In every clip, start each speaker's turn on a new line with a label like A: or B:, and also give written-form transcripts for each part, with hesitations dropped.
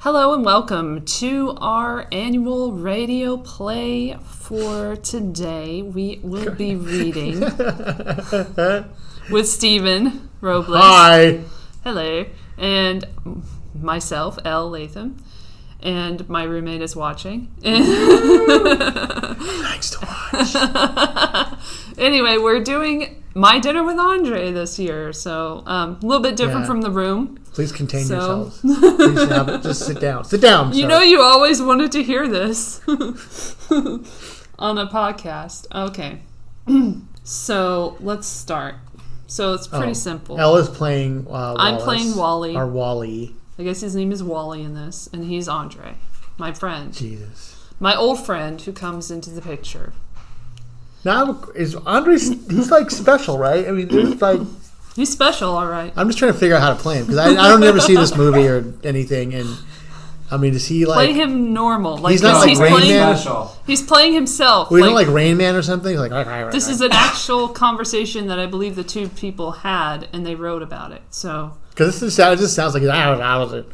A: Hello and welcome to our annual radio play for today. We will be reading with Stephen Robles.
B: Hi.
A: Hello. And myself, Elle, Latham. And my roommate is watching.
B: Thanks to watch.
A: Anyway, we're doing My Dinner with André this year. So a little bit different from the room.
B: Please contain yourselves. Please have it. Just sit down. Sit down.
A: You know you always wanted to hear this on a podcast. Okay. So let's start. So it's pretty simple.
B: Elle is playing Wallace.
A: I'm playing Wally.
B: Or Wally.
A: I guess his name is Wally in this. And he's André, my friend.
B: Jesus.
A: My old friend who comes into the picture.
B: Now, is André, he's like special, right? I mean, it's like...
A: He's special, all right.
B: I'm just trying to figure out how to play him. Because I don't ever see this movie or anything. And, I mean, is he like...
A: Play him normal. Like,
B: he's not like Rain Man?
A: He's playing himself.
B: Well, he's not like Rain Man or something? He's like...
A: This is an actual conversation that I believe the two people had, and they wrote about it. So...
B: Because it just sounds like I was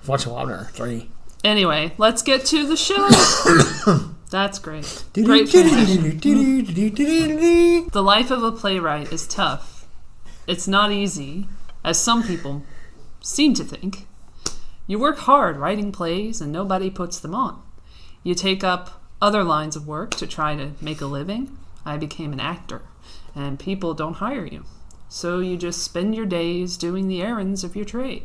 B: watching Wagner 3.
A: Anyway, let's get to the show. That's great. Great transition. The life of a playwright is tough. It's not easy, as some people seem to think. You work hard writing plays and nobody puts them on. You take up other lines of work to try to make a living. I became an actor, and people don't hire you. So you just spend your days doing the errands of your trade.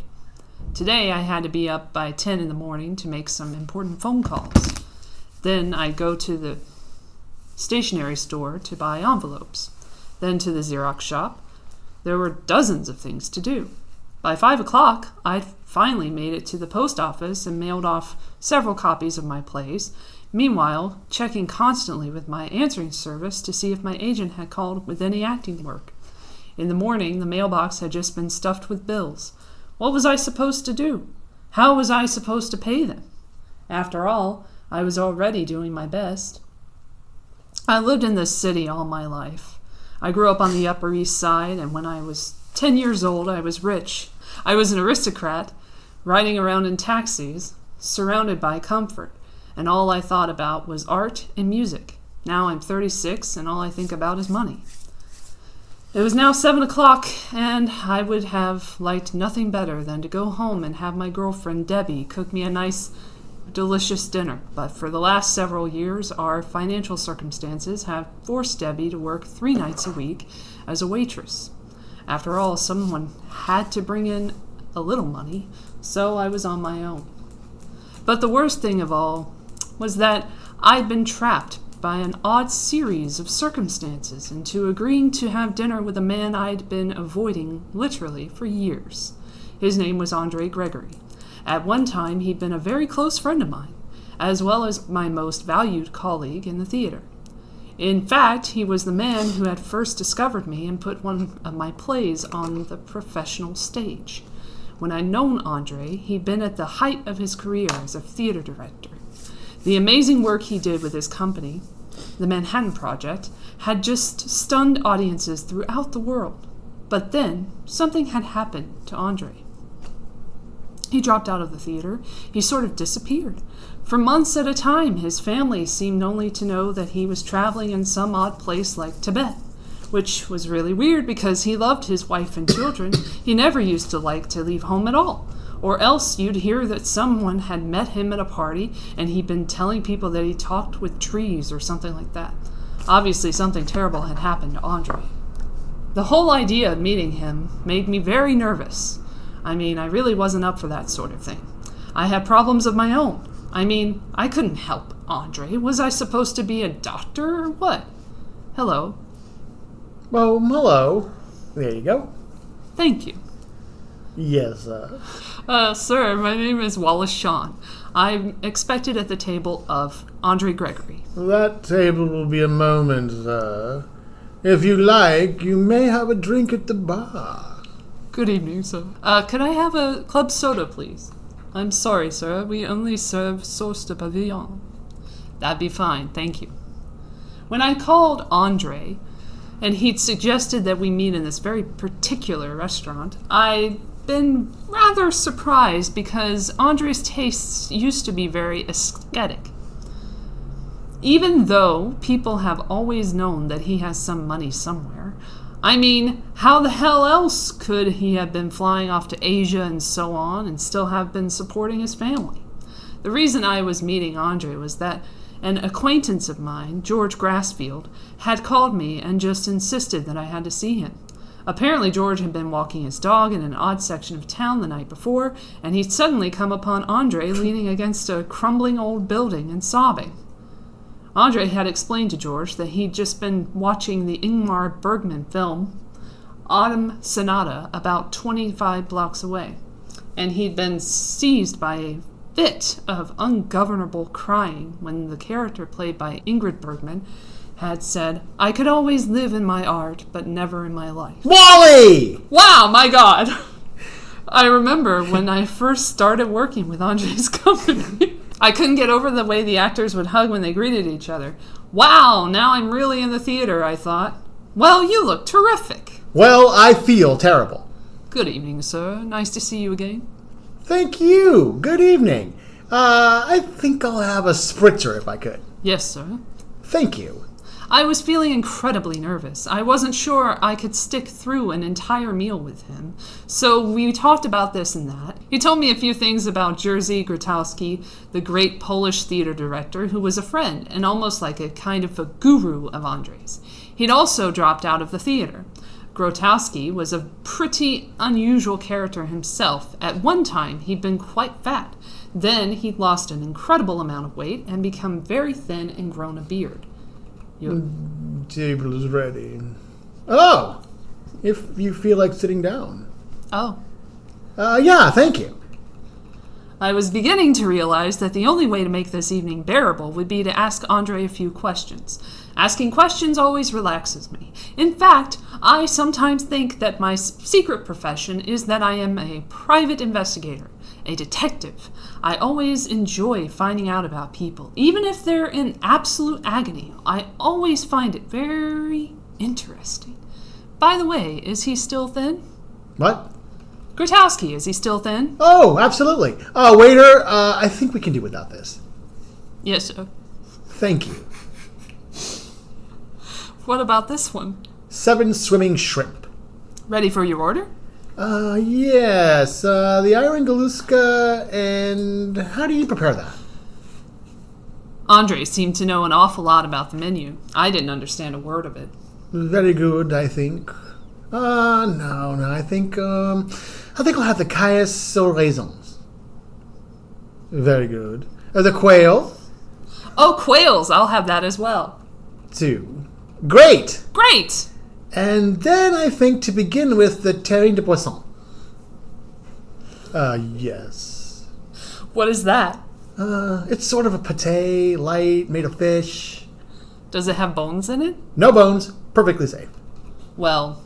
A: Today I had to be up by 10 in the morning to make some important phone calls. Then I'd go to the stationery store to buy envelopes. Then to the Xerox shop. There were dozens of things to do. By 5 o'clock, I'd finally made it to the post office and mailed off several copies of my plays, meanwhile checking constantly with my answering service to see if my agent had called with any acting work. In the morning, the mailbox had just been stuffed with bills. What was I supposed to do? How was I supposed to pay them? After all, I was already doing my best. I lived in this city all my life. I grew up on the Upper East Side, and when I was 10 years old, I was rich. I was an aristocrat, riding around in taxis, surrounded by comfort, and all I thought about was art and music. Now I'm 36, and all I think about is money. It was now 7 o'clock, and I would have liked nothing better than to go home and have my girlfriend Debbie cook me a nice, delicious dinner. But for the last several years, our financial circumstances have forced Debbie to work 3 nights a week as a waitress. After all, someone had to bring in a little money, so I was on my own. But the worst thing of all was that I'd been trapped by an odd series of circumstances into agreeing to have dinner with a man I'd been avoiding literally for years. His name was André Gregory. At one time, he'd been a very close friend of mine, as well as my most valued colleague in the theater. In fact, he was the man who had first discovered me and put one of my plays on the professional stage. When I'd known André, he'd been at the height of his career as a theater director. The amazing work he did with his company, the Manhattan Project, had just stunned audiences throughout the world. But then, something had happened to André. He dropped out of the theater. He sort of disappeared. For months at a time, his family seemed only to know that he was traveling in some odd place like Tibet, which was really weird because he loved his wife and children. He never used to like to leave home at all. Or else you'd hear that someone had met him at a party and he'd been telling people that he talked with trees or something like that. Obviously, something terrible had happened to André. The whole idea of meeting him made me very nervous. I mean, I really wasn't up for that sort of thing. I had problems of my own. I mean, I couldn't help André. Was I supposed to be a doctor or what? Hello.
B: Well, hello. There you go.
A: Thank you.
B: Yes,
A: Sir, my name is Wallace Shawn. I'm expected at the table of André Gregory.
B: That table will be a moment, sir. If you like, you may have a drink at the bar.
A: Good evening, sir. Could I have a club soda, please? I'm sorry, sir. We only serve sauce de pavillon. That'd be fine, thank you. When I called André, and he'd suggested that we meet in this very particular restaurant, I been rather surprised because André's tastes used to be very aesthetic. Even though people have always known that he has some money somewhere. I mean, how the hell else could he have been flying off to Asia and so on and still have been supporting his family? The reason I was meeting André was that an acquaintance of mine, George Grassfield, had called me and just insisted that I had to see him. Apparently George had been walking his dog in an odd section of town the night before, and he'd suddenly come upon André leaning against a crumbling old building and sobbing. André had explained to George that he'd just been watching the Ingmar Bergman film, Autumn Sonata, about 25 blocks away, and he'd been seized by a fit of ungovernable crying when the character played by Ingrid Bergman had said, "I could always live in my art, but never in my life."
B: Wally!
A: Wow, my God! I remember when I first started working with André's company. I couldn't get over the way the actors would hug when they greeted each other. Wow, now I'm really in the theater, I thought. Well, you look terrific.
B: Well, I feel terrible.
A: Good evening, sir. Nice to see you again.
B: Thank you. Good evening. I think I'll have a spritzer if I could.
A: Yes, sir.
B: Thank you.
A: I was feeling incredibly nervous. I wasn't sure I could stick through an entire meal with him. So we talked about this and that. He told me a few things about Jerzy Grotowski, the great Polish theater director, who was a friend and almost like a kind of a guru of André's. He'd also dropped out of the theater. Grotowski was a pretty unusual character himself. At one time, he'd been quite fat. Then he'd lost an incredible amount of weight and become very thin and grown a beard.
B: Table is ready. Oh, if you feel like sitting down.
A: Oh.
B: Yeah, thank you.
A: I was beginning to realize that the only way to make this evening bearable would be to ask André a few questions. Asking questions always relaxes me. In fact, I sometimes think that my secret profession is that I am a private investigator, a detective. I always enjoy finding out about people. Even if they're in absolute agony, I always find it very interesting. By the way, is he still thin?
B: What?
A: Grotowski, is he still thin?
B: Oh, absolutely. Waiter, I think we can do without this.
A: Yes, sir.
B: Thank you.
A: What about this one?
B: 7 swimming shrimp.
A: Ready for your order?
B: Yes. The iron galuska, and how do you prepare that?
A: André seemed to know an awful lot about the menu. I didn't understand a word of it.
B: Very good, I think. No, I think I'll have the cailles aux raisins. Very good. The quail.
A: Oh, quails. I'll have that as well.
B: 2. Great!
A: Great!
B: And then I think to begin with the terrine de poisson. Yes.
A: What is that?
B: It's sort of a pate, light, made of fish.
A: Does it have bones in it?
B: No bones. Perfectly safe.
A: Well,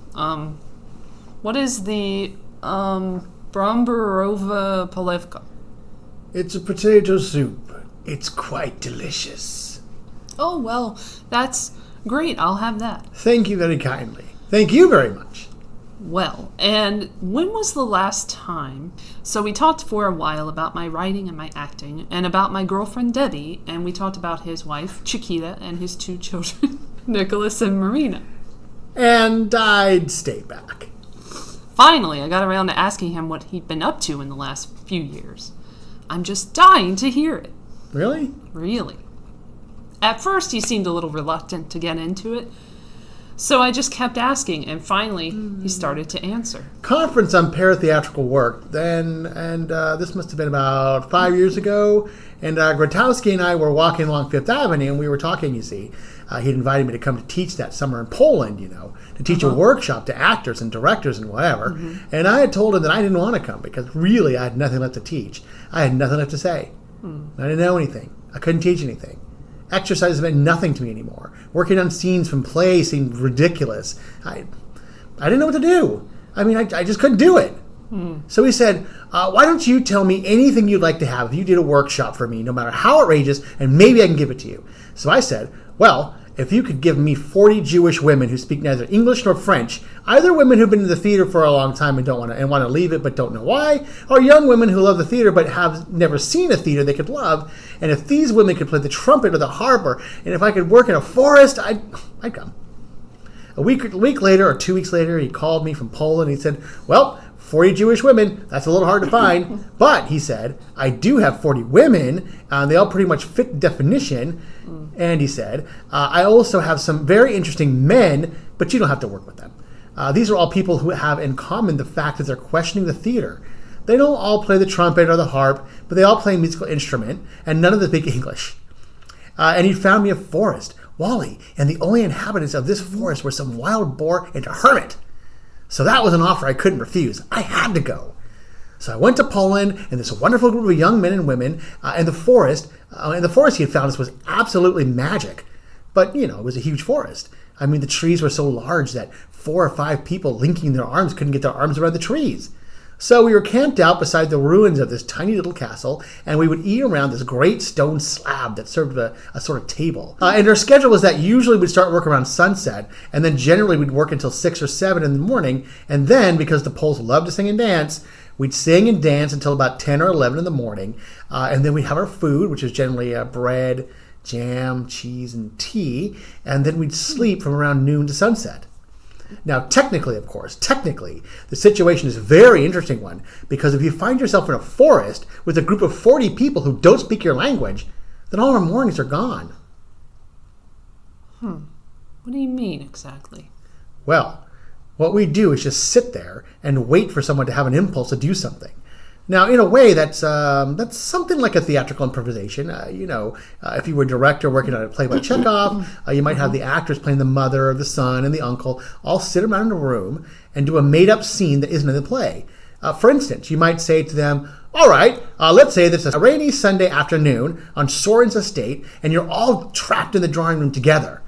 A: what is the, Bromberova polevka?
B: It's a potato soup. It's quite delicious.
A: Oh, well, that's great. I'll have that.
B: Thank you very kindly. Thank you very much.
A: Well, and when was the last time? So we talked for a while about my writing and my acting, and about my girlfriend Debbie, and we talked about his wife, Chiquita, and his 2 children, Nicholas and Marina.
B: And I'd stay back.
A: Finally, I got around to asking him what he'd been up to in the last few years. I'm just dying to hear it.
B: Really?
A: Really. At first, he seemed a little reluctant to get into it, so I just kept asking, and finally, he started to answer.
B: Conference on paratheatrical work. Then, and this must have been about 5 years ago, and Grotowski and I were walking along Fifth Avenue, and we were talking, you see. He'd invited me to come to teach that summer in Poland, to teach a workshop to actors and directors and whatever. And I had told him that I didn't want to come because really I had nothing left to teach. I had nothing left to say. I didn't know anything. I couldn't teach anything. Exercise meant nothing to me anymore. Working on scenes from plays seemed ridiculous. I didn't know what to do. I mean, I just couldn't do it. So he said, why don't you tell me anything you'd like to have if you did a workshop for me, no matter how outrageous, and maybe I can give it to you. So I said, well, if you could give me 40 Jewish women who speak neither English nor French, either women who've been in the theater for a long time and want to leave it but don't know why, or young women who love the theater but have never seen a theater they could love, and if these women could play the trumpet or the harp, and if I could work in a forest, I'd come. A week later or 2 weeks later, he called me from Poland. He said, well, 40 Jewish women, that's a little hard to find. But, he said, I do have 40 women. They all pretty much fit the definition. And he said, I also have some very interesting men, but you don't have to work with them. These are all people who have in common the fact that they're questioning the theater. They don't all play the trumpet or the harp, but they all play a musical instrument, and none of them speak English. And he found me a forest, Wally, and the only inhabitants of this forest were some wild boar and a hermit. So that was an offer I couldn't refuse. I had to go. So I went to Poland, and this wonderful group of young men and women, and the forest he had found us was absolutely magic. But, it was a huge forest. I mean, the trees were so large that 4 or 5 people linking their arms couldn't get their arms around the trees. So we were camped out beside the ruins of this tiny little castle, and we would eat around this great stone slab that served a sort of table. And our schedule was that usually we'd start work around sunset, and then generally we'd work until 6 or 7 in the morning, and then, because the Poles loved to sing and dance, we'd sing and dance until about 10 or 11 in the morning, and then we'd have our food, which is generally bread, jam, cheese, and tea, and then we'd sleep from around noon to sunset. Now, technically, the situation is a very interesting one, because if you find yourself in a forest with a group of 40 people who don't speak your language, then all our mornings are gone.
A: What do you mean, exactly?
B: Well, what we do is just sit there and wait for someone to have an impulse to do something. Now, in a way, that's something like a theatrical improvisation. If you were a director working on a play by Chekhov, you might have the actors playing the mother, the son, and the uncle all sit around in a room and do a made-up scene that isn't in the play. For instance, you might say to them, all right, let's say this is a rainy Sunday afternoon on Soren's estate, and you're all trapped in the drawing room together.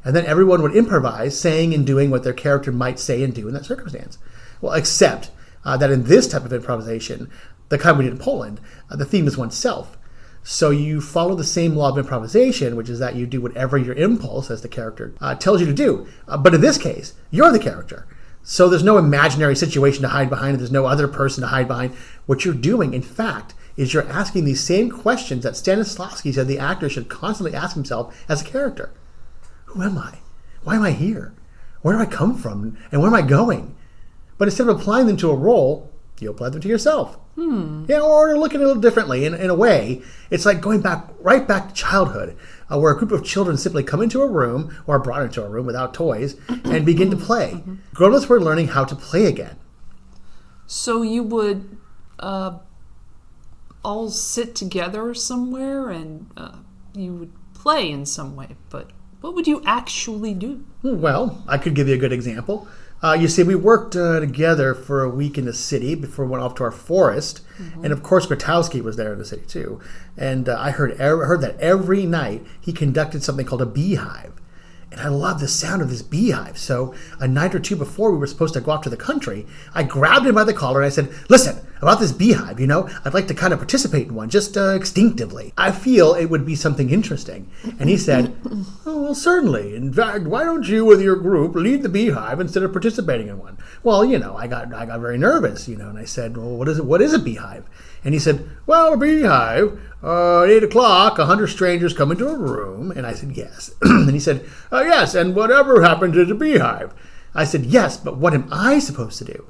B: And then everyone would improvise, saying and doing what their character might say and do in that circumstance. Well, except that in this type of improvisation, the kind we did in Poland, the theme is oneself. So you follow the same law of improvisation, which is that you do whatever your impulse, as the character, tells you to do. But in this case, you're the character. So there's no imaginary situation to hide behind. There's no other person to hide behind. What you're doing, in fact, is you're asking these same questions that Stanislavski said the actor should constantly ask himself as a character. Who am I? Why am I here? Where do I come from? And where am I going? But instead of applying them to a role, you apply them to yourself. Yeah, or look at it a little differently. In a way, it's like going right back to childhood, where a group of children simply come into a room, or are brought into a room without toys, and begin to play. Grown-ups were learning how to play again.
A: So you would all sit together somewhere, and you would play in some way, but what would you actually do?
B: Well, I could give you a good example. You see, we worked together for a week in the city before we went off to our forest. And of course, Grotowski was there in the city too. And I heard that every night he conducted something called a beehive. And I love the sound of this beehive. So a night or two before we were supposed to go off to the country, I grabbed him by the collar and I said, listen, about this beehive, I'd like to kind of participate in one, just instinctively. I feel it would be something interesting. And he said, oh, well, certainly. In fact, why don't you, with your group, lead the beehive instead of participating in one? Well, I got very nervous, and I said, well, what is a beehive? And he said, well, a beehive, at 8 o'clock, 100 strangers come into a room. And I said, yes. And he said, yes, and whatever happened to the beehive? I said, yes, but what am I supposed to do?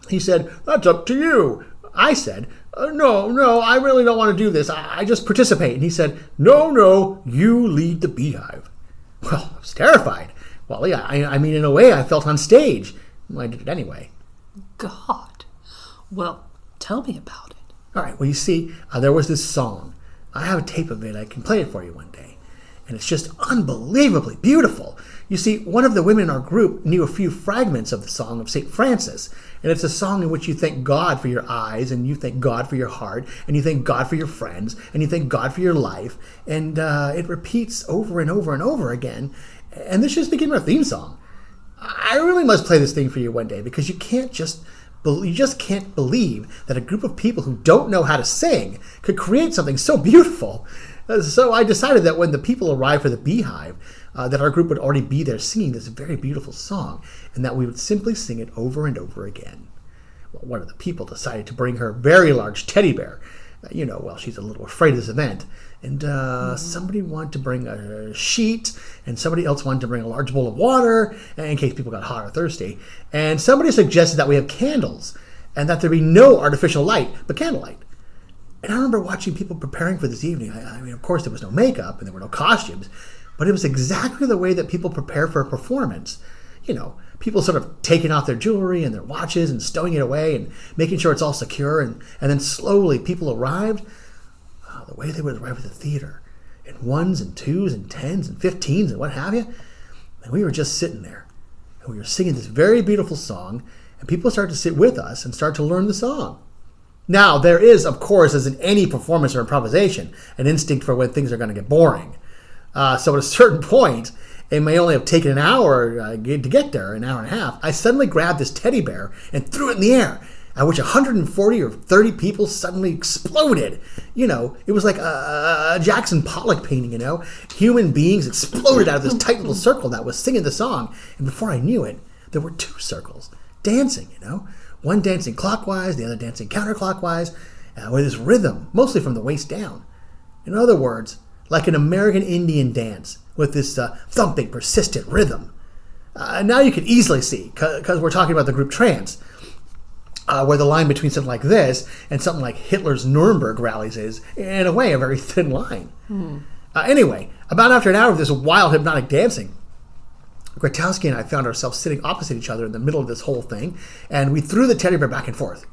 B: He said, that's up to you. I said, no, I really don't want to do this. I just participate. And he said, no, you lead the beehive. Well, I was terrified. Well, yeah, I mean, in a way, I felt on stage. Well, I did it anyway.
A: God. Well, tell me about it.
B: All right, well, you see, there was this song. I have a tape of it. I can play it for you one day. And it's just unbelievably beautiful. You see, one of the women in our group knew a few fragments of the song of St. Francis. And it's a song in which you thank God for your eyes, and you thank God for your heart, and you thank God for your friends, and you thank God for your life. And it repeats over and over and over again. And this just became our theme song. I really must play this thing for you one day, because you just can't believe that a group of people who don't know how to sing could create something so beautiful. So I decided that when the people arrived for the beehive, that our group would already be there singing this very beautiful song, and that we would simply sing it over and over again. Well, one of the people decided to bring her very large teddy bear. She's a little afraid of this event. And somebody wanted to bring a sheet, and somebody else wanted to bring a large bowl of water in case people got hot or thirsty. And somebody suggested that we have candles, and that there be no artificial light, but candlelight. And I remember watching people preparing for this evening. I mean, of course, there was no makeup, and there were no costumes, but it was exactly the way that people prepare for a performance. People sort of taking off their jewelry and their watches and stowing it away and making sure it's all secure. And then slowly people arrived the way they would arrive at the theater in 1s and 2s and 10s and 15s and what have you. And we were just sitting there. And we were singing this very beautiful song. And people started to sit with us and start to learn the song. Now, there is, of course, as in any performance or improvisation, an instinct for when things are going to get boring. So at a certain point, it may only have taken an hour to get there, an hour and a half. I suddenly grabbed this teddy bear and threw it in the air, at which 140 or 30 people suddenly exploded. It was like a Jackson Pollock painting, Human beings exploded out of this tight little circle that was singing the song. And before I knew it, there were 2 circles dancing, One dancing clockwise, the other dancing counterclockwise, with this rhythm, mostly from the waist down. In other words, like an American Indian dance with this thumping, persistent rhythm. Now you can easily see, because we're talking about the group trance, where the line between something like this and something like Hitler's Nuremberg rallies is, in a way, a very thin line. Anyway, about after an hour of this wild hypnotic dancing, Gratowski and I found ourselves sitting opposite each other in the middle of this whole thing, and we threw the teddy bear back and forth,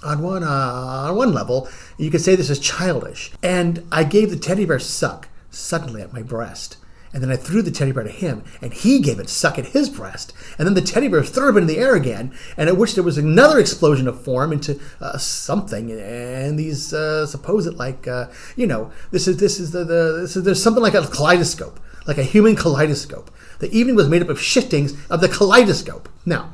B: On one level, you could say this is childish. And I gave the teddy bear suck suddenly at my breast. And then I threw the teddy bear to him, and he gave it suck at his breast. And then the teddy bear threw him in the air again, and at which there was another explosion of form into something. And these supposed there's something like a kaleidoscope, like a human kaleidoscope. The evening was made up of shiftings of the kaleidoscope. Now,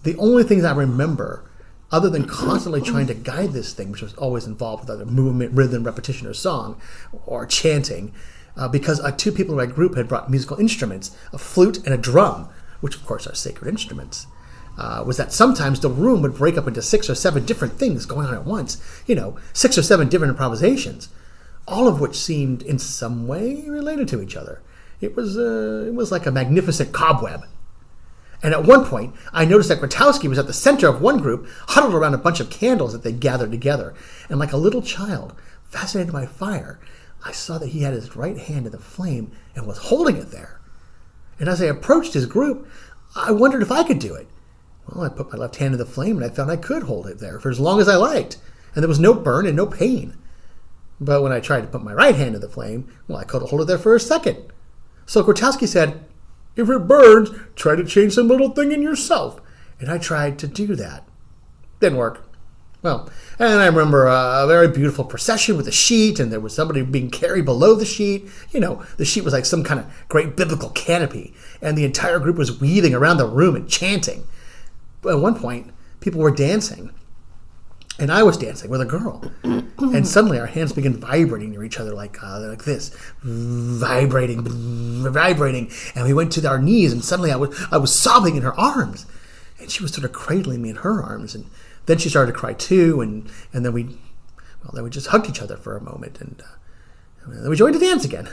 B: the only things I remember, other than constantly trying to guide this thing, which was always involved with either movement, rhythm, repetition, or song, or chanting, because 2 people in my group had brought musical instruments, a flute and a drum, which of course are sacred instruments, was that sometimes the room would break up into 6 or 7 different things going on at once. 6 or 7 different improvisations, all of which seemed in some way related to each other. It was like a magnificent cobweb. And at one point, I noticed that Gratowski was at the center of one group, huddled around a bunch of candles that they gathered together. And like a little child, fascinated by fire, I saw that he had his right hand in the flame and was holding it there. And as I approached his group, I wondered if I could do it. Well, I put my left hand in the flame, and I found I could hold it there for as long as I liked. And there was no burn and no pain. But when I tried to put my right hand in the flame, well, I couldn't hold it there for a second. So Gratowski said, "If it burns, try to change some little thing in yourself." And I tried to do that. Didn't work. Well, and I remember a very beautiful procession with a sheet, and there was somebody being carried below the sheet. The sheet was like some kind of great biblical canopy, and the entire group was weaving around the room and chanting. But at one point, people were dancing, and I was dancing with a girl. And suddenly our hands began vibrating near each other like this, vibrating, and we went to our knees, and suddenly I was sobbing in her arms, and she was sort of cradling me in her arms, and then she started to cry too, and then we just hugged each other for a moment, and then we joined the dance again.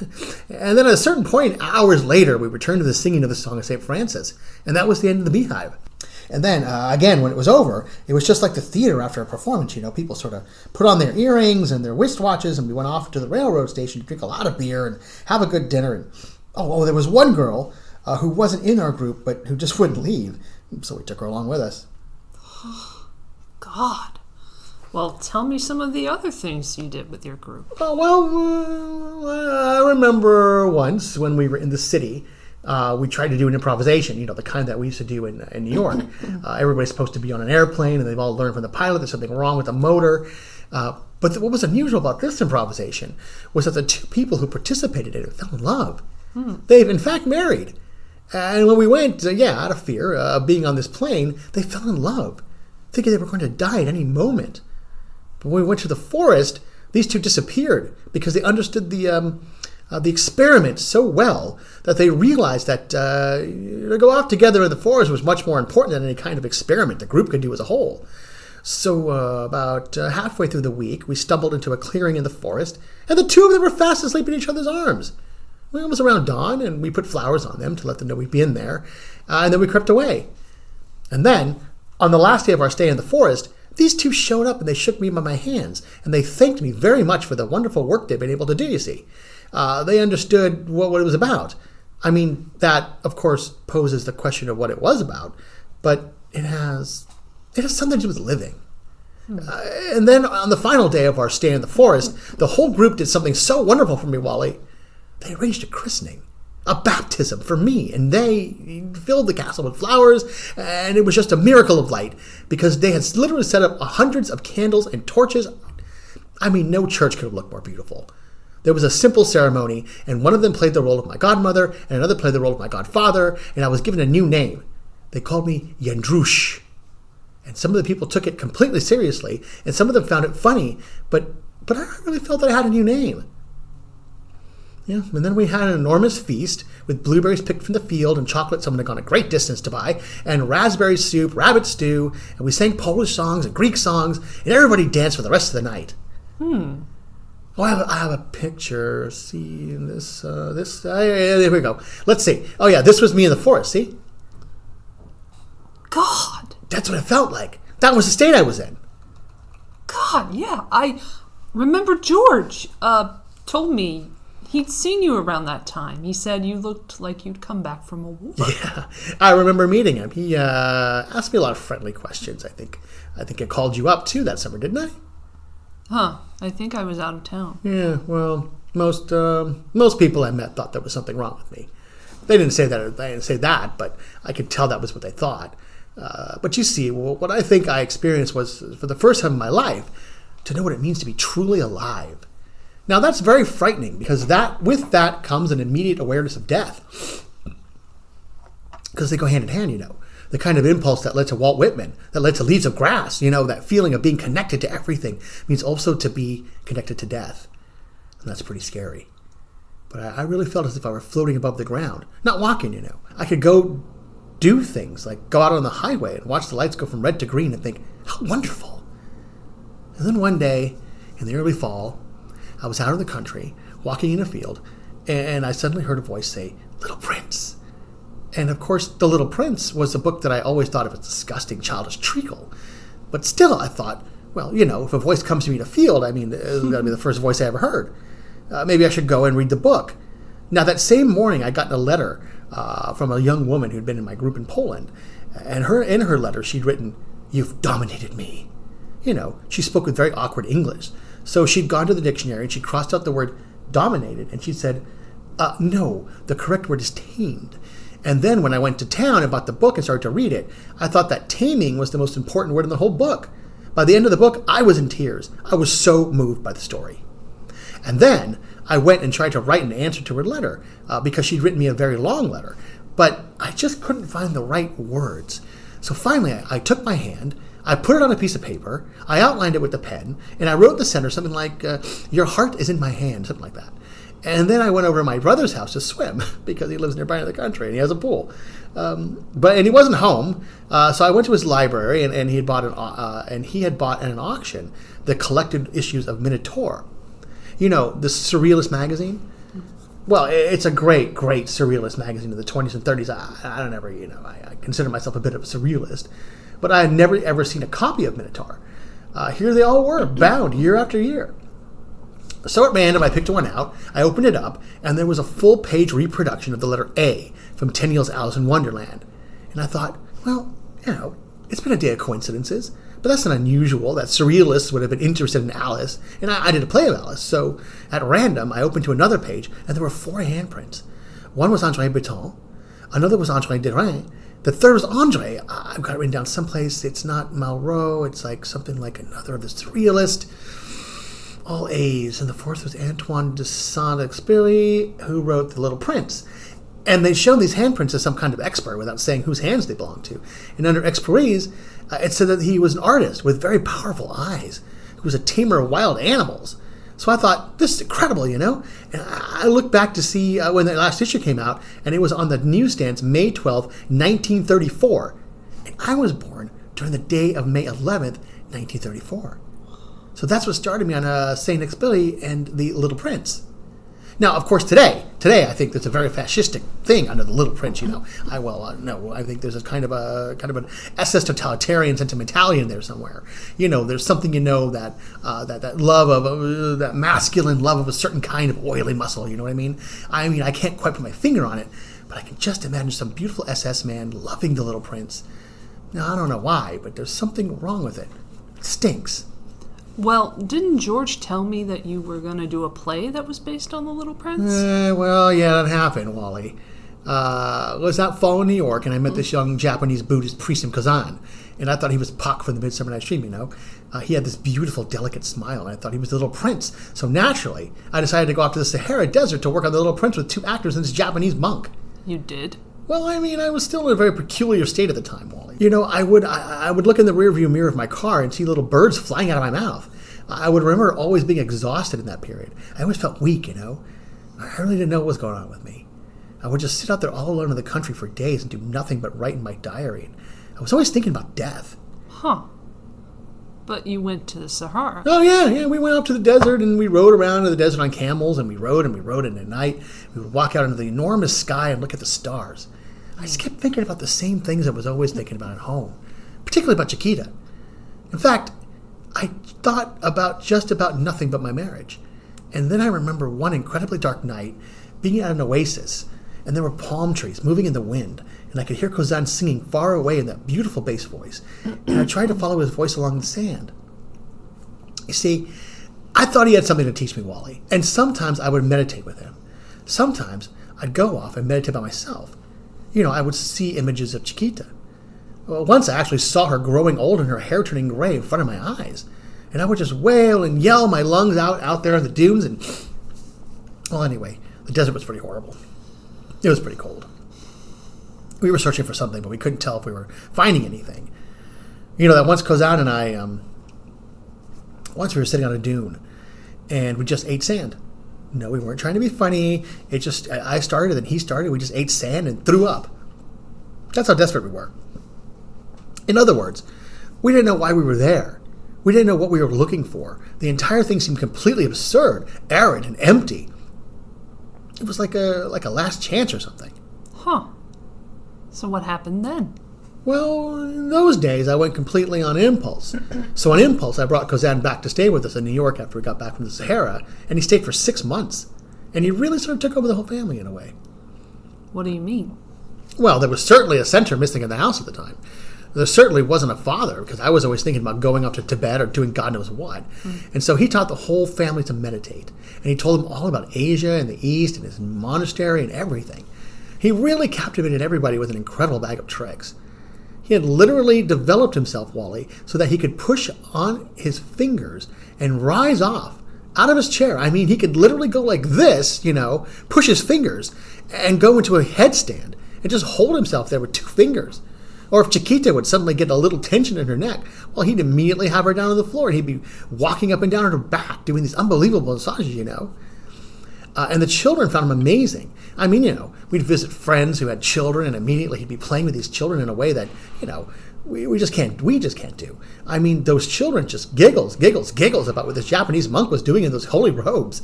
B: And then at a certain point, hours later, we returned to the singing of the Song of St. Francis, and that was the end of the Beehive. And then, again, when it was over, it was just like the theater after a performance. People sort of put on their earrings and their wristwatches, and we went off to the railroad station to drink a lot of beer and have a good dinner. And there was one girl who wasn't in our group, but who just wouldn't leave. So we took her along with us.
A: God. Well, tell me some of the other things you did with your group.
B: I remember once when we were in the city, we tried to do an improvisation, the kind that we used to do in New York. Everybody's supposed to be on an airplane, and they've all learned from the pilot there's something wrong with the motor. But what was unusual about this improvisation was that the 2 people who participated in it fell in love. They've, in fact, married. And when we went, out of fear of being on this plane, they fell in love, thinking they were going to die at any moment. But when we went to the forest, these 2 disappeared because they understood the the experiment so well that they realized that to go off together in the forest was much more important than any kind of experiment the group could do as a whole. So about halfway through the week, we stumbled into a clearing in the forest, and the two of them were fast asleep in each other's arms. Well, it was around dawn, and we put flowers on them to let them know we'd be in there, and then we crept away. And then, on the last day of our stay in the forest, these two showed up and they shook me by my hands, and they thanked me very much for the wonderful work they'd been able to do, you see. They understood what it was about. I mean, that, of course, poses the question of what it was about, but it has something to do with living. And then on the final day of our stay in the forest, the whole group did something so wonderful for me, Wally. They arranged a christening, a baptism for me, and they filled the castle with flowers, and it was just a miracle of light, because they had literally set up hundreds of candles and torches. I mean, no church could have looked more beautiful. There was a simple ceremony, and one of them played the role of my godmother, and another played the role of my godfather, and I was given a new name. They called me Yandrush. And some of the people took it completely seriously, and some of them found it funny, but I really felt that I had a new name. Yeah, and then we had an enormous feast with blueberries picked from the field and chocolate someone had gone a great distance to buy, and raspberry soup, rabbit stew, and we sang Polish songs and Greek songs, and everybody danced for the rest of the night. Oh, I have a picture. See this. There we go. Let's see. Oh yeah, this was me in the forest. See?
A: God.
B: That's what it felt like. That was the state I was in.
A: God, yeah. I remember George told me he'd seen you around that time. He said you looked like you'd come back from a war.
B: Yeah, I remember meeting him. He asked me a lot of friendly questions. I think I called you up too that summer, didn't I?
A: Huh. I think I was out of town.
B: Yeah, well, most people I met thought there was something wrong with me. They didn't say that, but I could tell that was what they thought. But you see, what I think I experienced was, for the first time in my life, to know what it means to be truly alive. Now, that's very frightening, because with that comes an immediate awareness of death. Because they go hand in hand, you know. The kind of impulse that led to Walt Whitman, that led to Leaves of Grass, you know, that feeling of being connected to everything means also to be connected to death. And that's pretty scary. But I really felt as if I were floating above the ground. Not walking, you know. I could go do things, like go out on the highway and watch the lights go from red to green and think, how wonderful. And then one day, in the early fall, I was out in the country, walking in a field, and I suddenly heard a voice say, Little Prince. And of course, The Little Prince was a book that I always thought of as disgusting, childish treacle. But still, I thought, well, you know, if a voice comes to me in a field, I mean, it's got to be the first voice I ever heard. Maybe I should go and read the book. Now, that same morning, I got a letter from a young woman who'd been in my group in Poland. And in her letter, she'd written, You've dominated me. You know, she spoke with very awkward English. So she'd gone to the dictionary and she crossed out the word dominated, and she said, no, the correct word is tamed. And then when I went to town and bought the book and started to read it, I thought that taming was the most important word in the whole book. By the end of the book, I was in tears. I was so moved by the story. And then I went and tried to write an answer to her letter because she'd written me a very long letter. But I just couldn't find the right words. So finally, I took my hand, I put it on a piece of paper, I outlined it with the pen, and I wrote in the center something like, Your heart is in my hand, something like that. And then I went over to my brother's house to swim because he lives nearby in the country and he has a pool. And he wasn't home, so I went to his library and he had bought at an auction the collected issues of Minotaur. You know, the Surrealist magazine. Well, it's a great, great Surrealist magazine of the 20s and 30s. I consider myself a bit of a Surrealist, but I had never ever seen a copy of Minotaur. Here they all were, bound year after year. So at random, I picked one out, I opened it up, and there was a full-page reproduction of the letter A from Tenniel's Alice in Wonderland. And I thought, well, you know, it's been a day of coincidences, but that's not unusual that surrealists would have been interested in Alice, and I did a play of Alice. So at random, I opened to another page, and there were 4 handprints. One was André Breton, another was André Derain, the third was André. I've got it written down someplace. It's not Malraux, it's like something like another of the surrealist. All A's, and the fourth was Antoine de Saint-Exupéry, who wrote The Little Prince. And they showed these handprints as some kind of expert without saying whose hands they belonged to. And under Exupéry's, it said that he was an artist with very powerful eyes, who was a tamer of wild animals. So I thought, this is incredible, you know? And I looked back to see when the last issue came out, and it was on the newsstands May 12th, 1934. And I was born during the day of May 11th, 1934. So that's what started me on St. Nick's Billy and the Little Prince. Now, of course, today I think there's a very fascistic thing under the Little Prince. You know, I think there's a kind of an SS totalitarian sentimentality in there somewhere. You know, there's something, you know, that love of that masculine love of a certain kind of oily muscle. You know what I mean? I can't quite put my finger on it, but I can just imagine some beautiful SS man loving the Little Prince. Now, I don't know why, but there's something wrong with it. It stinks.
A: Well, didn't George tell me that you were going to do a play that was based on The Little Prince?
B: Well, yeah, that happened, Wally. Was that fall in New York, and I met this young Japanese Buddhist priest in Kazan, and I thought he was Puck from the Midsummer Night's Dream, you know. He had this beautiful, delicate smile, and I thought he was the Little Prince. So naturally, I decided to go out to the Sahara Desert to work on The Little Prince with 2 actors and this Japanese monk.
A: You did?
B: Well, I was still in a very peculiar state at the time, Wally. You know, I would look in the rearview mirror of my car and see little birds flying out of my mouth. I would remember always being exhausted in that period. I always felt weak, you know. I really didn't know what was going on with me. I would just sit out there all alone in the country for days and do nothing but write in my diary. I was always thinking about death.
A: Huh. But you went to the Sahara.
B: Oh, yeah. We went up to the desert, and we rode around in the desert on camels, and we rode, and at night we would walk out into the enormous sky and look at the stars. I just kept thinking about the same things I was always thinking about at home, particularly about Chiquita. In fact, I thought about just about nothing but my marriage. And then I remember one incredibly dark night being at an oasis, and there were palm trees moving in the wind, and I could hear Kozan singing far away in that beautiful bass voice, and I tried to follow his voice along the sand. You see, I thought he had something to teach me, Wally, and sometimes I would meditate with him. Sometimes I'd go off and meditate by myself. You know, I would see images of Chiquita. Well, once I actually saw her growing old and her hair turning gray in front of my eyes. And I would just wail and yell my lungs out there in the dunes. And, well, anyway, the desert was pretty horrible. It was pretty cold. We were searching for something, but we couldn't tell if we were finding anything. You know, that once Kozan and I, once we were sitting on a dune, and we just ate sand. No, we weren't trying to be funny. It just, I started and he started. We just ate sand and threw up. That's how desperate we were. In other words, we didn't know why we were there. We didn't know what we were looking for. The entire thing seemed completely absurd, arid, and empty. It was like a last chance or something.
A: Huh. So what happened then?
B: Well, in those days, I went completely on impulse. So on impulse, I brought Kozan back to stay with us in New York after we got back from the Sahara, and he stayed for 6 months. And he really sort of took over the whole family in a way. What
A: do you mean?
B: Well, there was certainly a center missing in the house at the time. There certainly wasn't a father, because I was always thinking about going up to Tibet or doing God knows what. And so he taught the whole family to meditate. And he told them all about Asia and the East and his monastery and everything. He really captivated everybody with an incredible bag of tricks. He had literally developed himself, Wally, so that he could push on his fingers and rise off out of his chair. I mean, he could literally go like this, you know, push his fingers and go into a headstand and just hold himself there with 2 fingers. Or if Chiquita would suddenly get a little tension in her neck, well, he'd immediately have her down on the floor and he'd be walking up and down on her back doing these unbelievable massages, you know. And the children found him amazing. I mean, you know, we'd visit friends who had children, and immediately he'd be playing with these children in a way that, you know, we just can't do. I mean, those children just giggles about what this Japanese monk was doing in those holy robes.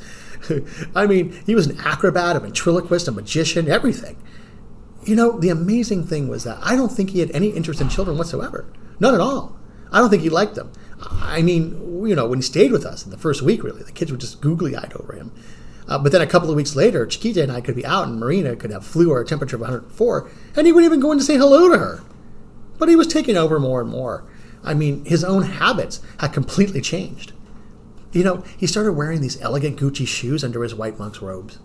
B: I mean, he was an acrobat, a ventriloquist, a magician, everything. You know, the amazing thing was that I don't think he had any interest in children whatsoever. None at all. I don't think he liked them. I mean, you know, when he stayed with us in the first week, really, the kids were just googly-eyed over him. But then a couple of weeks later, Chiquita and I could be out, and Marina could have flu or a temperature of 104, and he wouldn't even go in to say hello to her. But he was taking over more and more. I mean, his own habits had completely changed. You know, he started wearing these elegant Gucci shoes under his white monk's robes.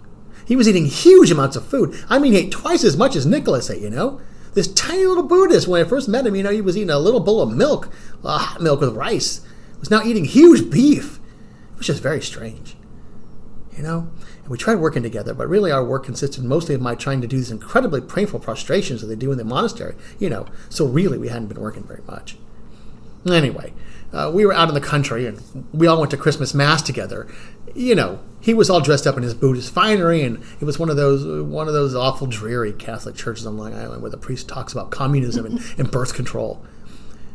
B: He was eating huge amounts of food. I mean, he ate twice as much as Nicholas ate, you know. This tiny little Buddhist, when I first met him, you know, he was eating a little bowl of milk, hot milk with rice. Was now eating huge beef. It was just very strange. You know, and we tried working together, but really our work consisted mostly of my trying to do these incredibly painful prostrations that they do in the monastery, you know, so really we hadn't been working very much. Anyway, we were out in the country, and we all went to Christmas Mass together. He was all dressed up in his Buddhist finery, and it was one of those awful dreary Catholic churches on Long Island where the priest talks about communism and birth control.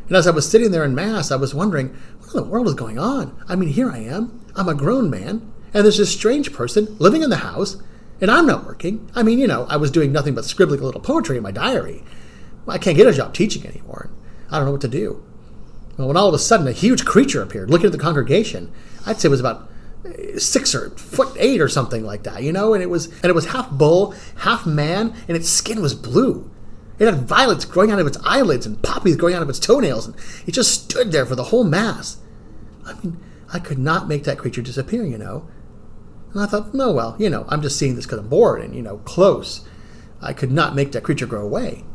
B: And as I was sitting there in Mass, I was wondering, what in the world is going on? I mean, here I am. I'm a grown man, and there's this strange person living in the house, and I'm not working. I mean, I was doing nothing but scribbling a little poetry in my diary. Well, I can't get a job teaching anymore. I don't know what to do. Well, when all of a sudden a huge creature appeared, looking at the congregation, I'd say it was about 6 or 8 or something like that, and it was half bull, half man, and its skin was blue. It had violets growing out of its eyelids and poppies growing out of its toenails, and it just stood there for the whole Mass. I mean, I could not make that creature disappear, And I thought, no, well, I'm just seeing this because I'm bored and, close. I could not make that creature go away.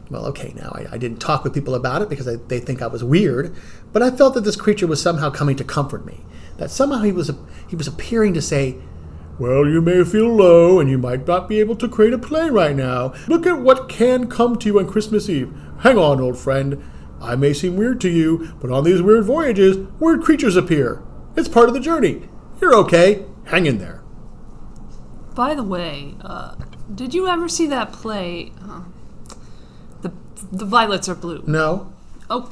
B: Well, okay, now I didn't talk with people about it because they think I was weird, but I felt that this creature was somehow coming to comfort me. That somehow he was appearing to say, well, you may feel low and you might not be able to create a play right now. Look at what can come to you on Christmas Eve. Hang on, old friend. I may seem weird to you, but on these weird voyages, weird creatures appear. It's part of the journey. You're okay. Hang in there.
A: By the way, did you ever see that play, The Violets Are Blue?
B: No.
A: Oh,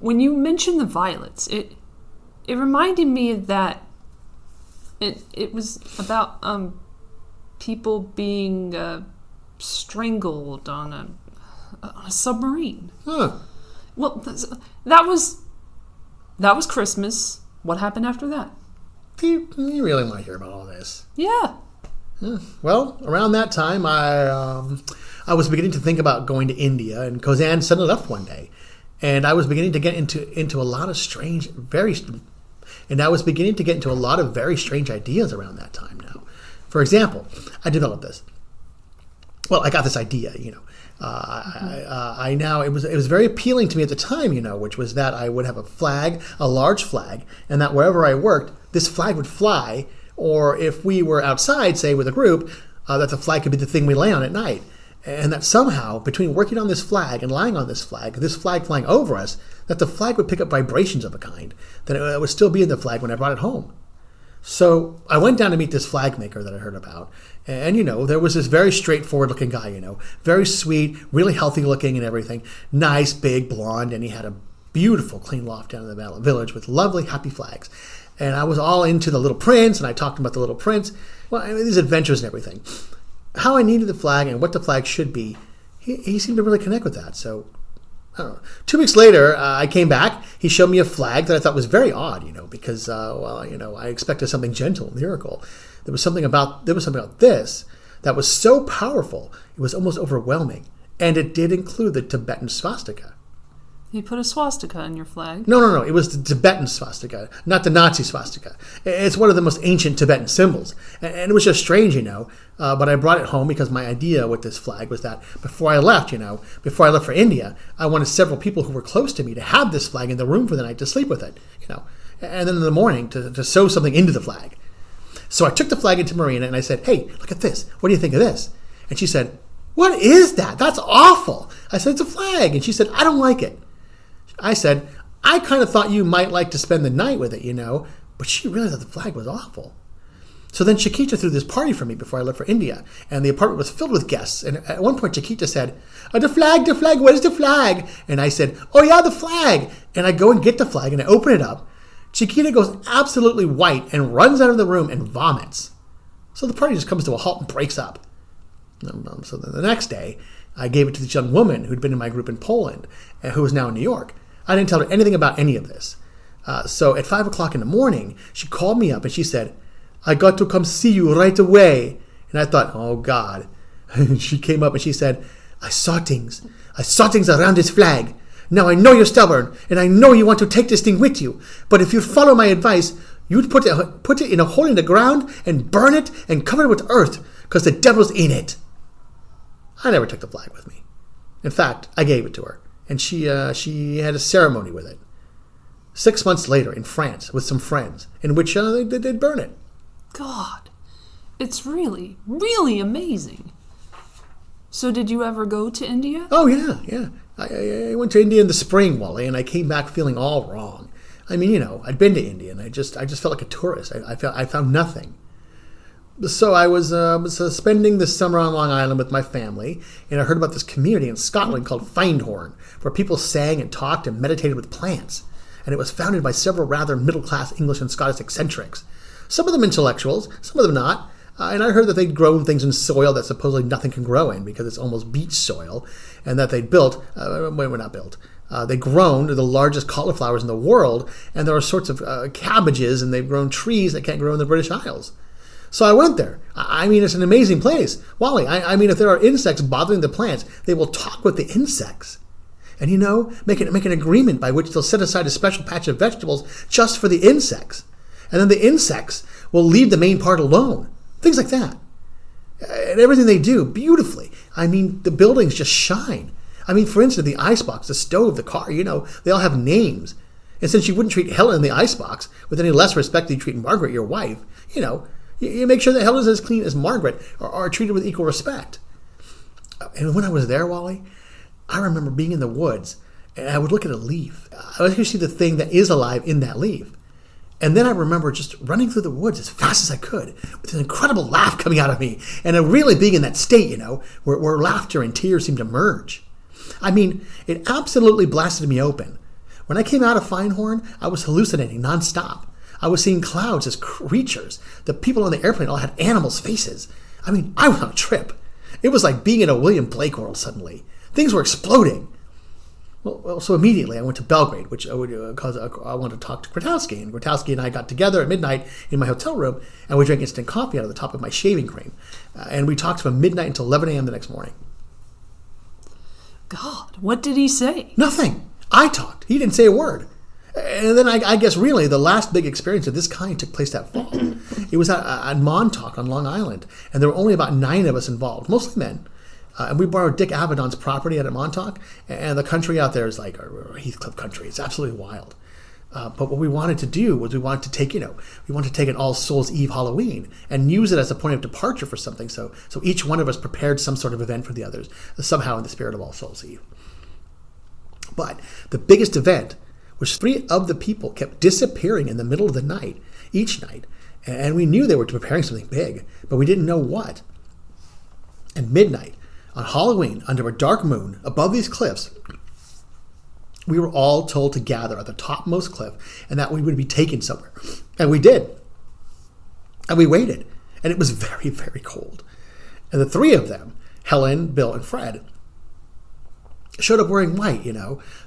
A: when you mentioned the violets, it reminded me of that. It was about people being strangled on a submarine.
B: Huh.
A: Well, that was Christmas. What happened after that?
B: You really want to hear about all this?
A: Yeah.
B: Well, around that time, I was beginning to think about going to India, and Kozan suddenly left one day, and I was beginning to get into a lot of very strange ideas around that time. Now, for example, I developed this. Well, I got this idea, it was very appealing to me at the time, which was that I would have a large flag, and that wherever I worked, this flag would fly, or if we were outside, say with a group, that the flag could be the thing we lay on at night. And that somehow, between working on this flag and lying on this flag flying over us, that the flag would pick up vibrations of a kind, that it would still be in the flag when I brought it home. So I went down to meet this flag maker that I heard about. And, there was this very straightforward-looking guy, very sweet, really healthy-looking and everything, nice, big, blonde, and he had a beautiful, clean loft down in the village with lovely, happy flags. And I was all into the Little Prince, and I talked about the Little Prince. Well, these adventures and everything. How I needed the flag and what the flag should be, he seemed to really connect with that. So, I don't know. 2 weeks later, I came back. He showed me a flag that I thought was very odd, because, I expected something gentle, lyrical. There was something about this that was so powerful, it was almost overwhelming. And it did include the Tibetan swastika.
A: You put a swastika in your flag?
B: No. It was the Tibetan swastika, not the Nazi swastika. It's one of the most ancient Tibetan symbols. And it was just strange, but I brought it home because my idea with this flag was that before I left for India, I wanted several people who were close to me to have this flag in the room for the night to sleep with it, and then in the morning to sew something into the flag. So I took the flag into Marina and I said, hey, look at this. What do you think of this? And she said, what is that? That's awful. I said, it's a flag. And she said, I don't like it. I said, I kind of thought you might like to spend the night with it, but she realized that the flag was awful. So then Chiquita threw this party for me before I left for India, and the apartment was filled with guests. And at one point, Chiquita said, the flag, where's the flag? And I said, oh yeah, the flag. And I go and get the flag, and I open it up. Chiquita goes absolutely white and runs out of the room and vomits. So the party just comes to a halt and breaks up. So then the next day, I gave it to this young woman who'd been in my group in Poland, and who was now in New York. I didn't tell her anything about any of this. So at 5 o'clock in the morning, she called me up and she said, I got to come see you right away. And I thought, oh, God. And she came up and she said, I saw things around this flag. Now I know you're stubborn, and I know you want to take this thing with you. But if you'd follow my advice, you'd put it in a hole in the ground and burn it and cover it with earth, because the devil's in it. I never took the flag with me. In fact, I gave it to her. And she had a ceremony with it. 6 months later in France with some friends, in which they'd burn it.
A: God, it's really, really amazing. So did you ever go to India?
B: Oh, yeah. I went to India in the spring, Wally, and I came back feeling all wrong. I mean, I'd been to India, and I just felt like a tourist. I found nothing. So I was spending the summer on Long Island with my family, and I heard about this community in Scotland called Findhorn, where people sang and talked and meditated with plants. And it was founded by several rather middle-class English and Scottish eccentrics. Some of them intellectuals, some of them not. And I heard that they'd grown things in soil that supposedly nothing can grow in because it's almost beach soil, and that they'd built, they'd grown the largest cauliflowers in the world, and there are sorts of cabbages, and they've grown trees that can't grow in the British Isles. So I went there. I mean, it's an amazing place. Wally, I mean, if there are insects bothering the plants, they will talk with the insects. And make an agreement by which they'll set aside a special patch of vegetables just for the insects. And then the insects will leave the main part alone. Things like that. And everything they do, beautifully. I mean, the buildings just shine. I mean, for instance, the icebox, the stove, the car, they all have names. And since you wouldn't treat Helen in the icebox with any less respect than you treat Margaret, your wife, you make sure that Helen's as clean as Margaret are treated with equal respect. And when I was there, Wally, I remember being in the woods, and I would look at a leaf. I would actually see the thing that is alive in that leaf. And then I remember just running through the woods as fast as I could, with an incredible laugh coming out of me, and really being in that state, where laughter and tears seemed to merge. I mean, it absolutely blasted me open. When I came out of Findhorn, I was hallucinating nonstop. I was seeing clouds as creatures. The people on the airplane all had animals' faces. I mean, I was on a trip. It was like being in a William Blake world suddenly. Things were exploding. Well, so immediately I went to Belgrade, which because I wanted to talk to Grotowski. And Grotowski and I got together at midnight in my hotel room, and we drank instant coffee out of the top of my shaving cream. And we talked from midnight until 11 a.m. the next morning.
A: God, what did he say?
B: Nothing. I talked. He didn't say a word. And then I guess really the last big experience of this kind took place that fall. It was at Montauk on Long Island, and there were only about 9 of us involved, mostly men. And we borrowed Dick Avedon's property at Montauk, and the country out there is like Heathcliff country. It's absolutely wild. But what we wanted to do was we wanted to take an All Souls Eve Halloween and use it as a point of departure for something. So each one of us prepared some sort of event for the others, somehow in the spirit of All Souls Eve. But the biggest event was 3 of the people kept disappearing in the middle of the night, each night. And we knew they were preparing something big, but we didn't know what. At midnight, on Halloween, under a dark moon, above these cliffs, we were all told to gather at the topmost cliff and that we would be taken somewhere. And we did. And we waited. And it was very, very cold. And the 3 of them, Helen, Bill, and Fred, showed up wearing white,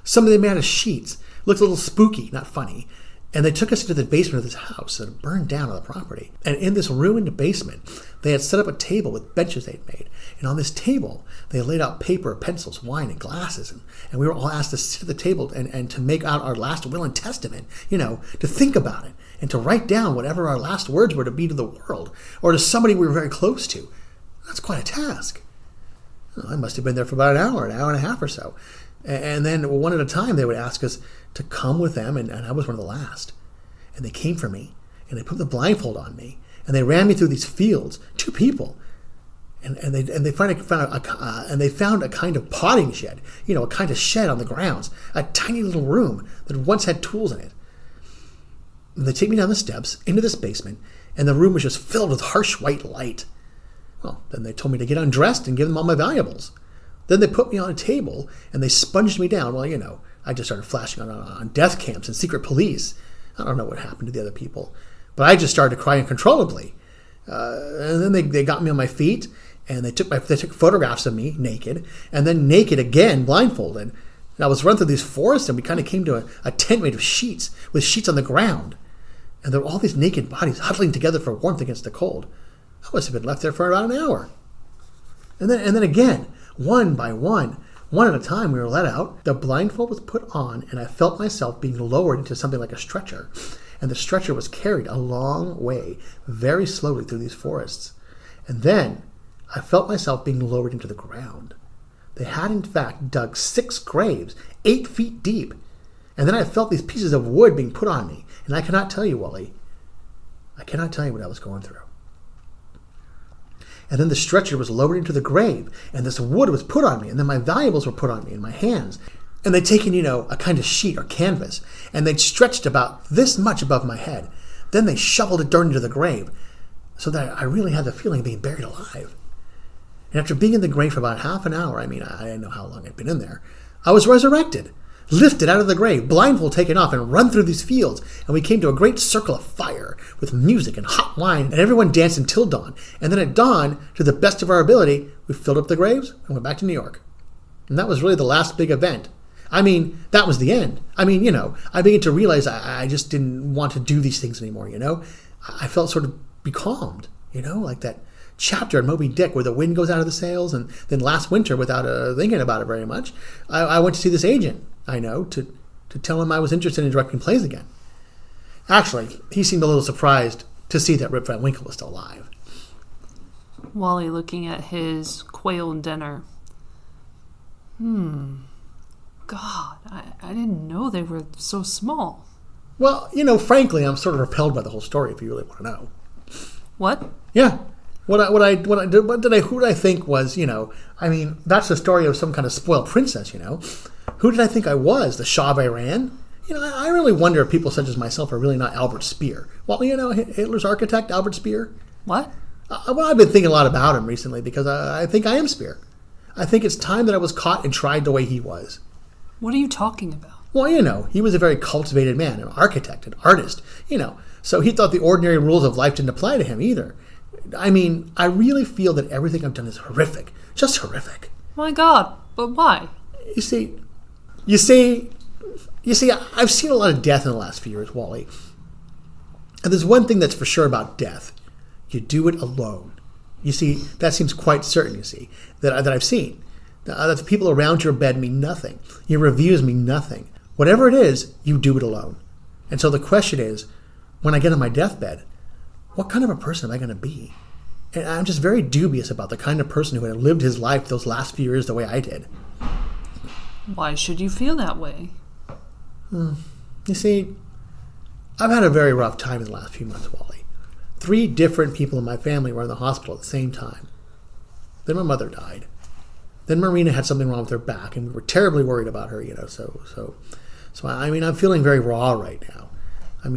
B: Some of them made out of sheets. Looked a little spooky, not funny. And they took us into the basement of this house that had burned down on the property. And in this ruined basement, they had set up a table with benches they'd made. And on this table, they laid out paper, pencils, wine, and glasses. And we were all asked to sit at the table and to make out our last will and testament, to think about it and to write down whatever our last words were to be to the world or to somebody we were very close to. That's quite a task. I must have been there for about an hour and a half or so. And then one at a time, they would ask us to come with them, and I was one of the last. And they came for me, and they put the blindfold on me, and they ran me through these fields, 2 people, and they found a kind of potting shed, a kind of shed on the grounds, a tiny little room that once had tools in it. And they take me down the steps into this basement, and the room was just filled with harsh white light. Well, then they told me to get undressed and give them all my valuables. Then they put me on a table, and they sponged me down. Well, I just started flashing on death camps and secret police. I don't know what happened to the other people. But I just started to cry uncontrollably. And then they got me on my feet, and they took photographs of me naked, and then naked again, blindfolded. And I was run through these forests, and we kind of came to a tent made of sheets, with sheets on the ground. And there were all these naked bodies huddling together for warmth against the cold. I must have been left there for about an hour. And then again, one by one at a time, we were let out. The blindfold was put on, and I felt myself being lowered into something like a stretcher. And the stretcher was carried a long way, very slowly through these forests. And then I felt myself being lowered into the ground. They had, in fact, dug 6 graves, 8 feet deep. And then I felt these pieces of wood being put on me. And I cannot tell you, Wally, I cannot tell you what I was going through. And then the stretcher was lowered into the grave, and this wood was put on me, and then my valuables were put on me in my hands. And they'd taken, a kind of sheet or canvas, and they'd stretched about this much above my head. Then they shoveled it dirt into the grave, so that I really had the feeling of being buried alive. And after being in the grave for about half an hour, I didn't know how long I'd been in there, I was resurrected, lifted out of the grave, blindfold taken off, and run through these fields. And we came to a great circle of fire with music and hot wine, and everyone danced until dawn. And then at dawn, to the best of our ability, we filled up the graves and went back to New York. And that was really the last big event. That was the end. I began to realize I just didn't want to do these things anymore, I felt sort of becalmed, like that chapter in Moby Dick where the wind goes out of the sails, and then last winter, without thinking about it very much, I went to see this agent to tell him I was interested in directing plays again. Actually, he seemed a little surprised to see that Rip Van Winkle was still alive.
A: Wally looking at his quail dinner. God, I didn't know they were so small.
B: Well, frankly, I'm sort of repelled by the whole story, if you really want to know.
A: What?
B: Yeah. Who did I think was, that's the story of some kind of spoiled princess, Who did I think I was? The Shah of Iran? I really wonder if people such as myself are really not Albert Speer. Well, Hitler's architect, Albert Speer?
A: What?
B: I've been thinking a lot about him recently because I think I am Speer. I think it's time that I was caught and tried the way he was.
A: What are you talking about?
B: Well, he was a very cultivated man, an architect, an artist, so he thought the ordinary rules of life didn't apply to him either. I really feel that everything I've done is horrific, just horrific.
A: My God, but why?
B: You see, I've seen a lot of death in the last few years, Wally. And there's one thing that's for sure about death. You do it alone. You see, that seems quite certain, that I've seen. That the people around your bed mean nothing. Your reviews mean nothing. Whatever it is, you do it alone. And so the question is, when I get on my deathbed, what kind of a person am I going to be? And I'm just very dubious about the kind of person who had lived his life those last few years the way I did.
A: Why should you feel that way?
B: You see, I've had a very rough time in the last few months, Wally. 3 different people in my family were in the hospital at the same time. Then my mother died. Then Marina had something wrong with her back, and we were terribly worried about her, So I'm feeling very raw right now. I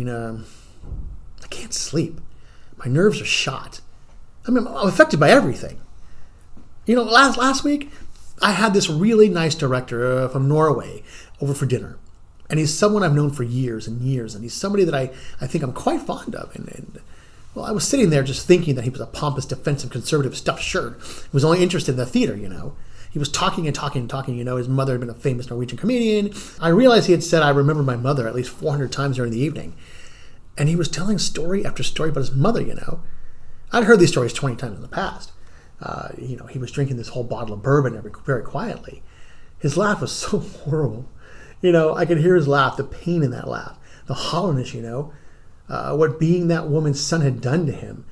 B: can't sleep. My nerves are shot. I'm affected by everything. Last week, I had this really nice director from Norway over for dinner. And he's someone I've known for years and years, and he's somebody that I think I'm quite fond of. And I was sitting there just thinking that he was a pompous, defensive, conservative stuffed shirt who was only interested in the theater, He was talking and talking and talking, His mother had been a famous Norwegian comedian. I realized he had said, "I remember my mother," at least 400 times during the evening. And he was telling story after story about his mother, I'd heard these stories 20 times in the past. He was drinking this whole bottle of bourbon very quietly. His laugh was so horrible. I could hear his laugh, the pain in that laugh, the hollowness, what being that woman's son had done to him.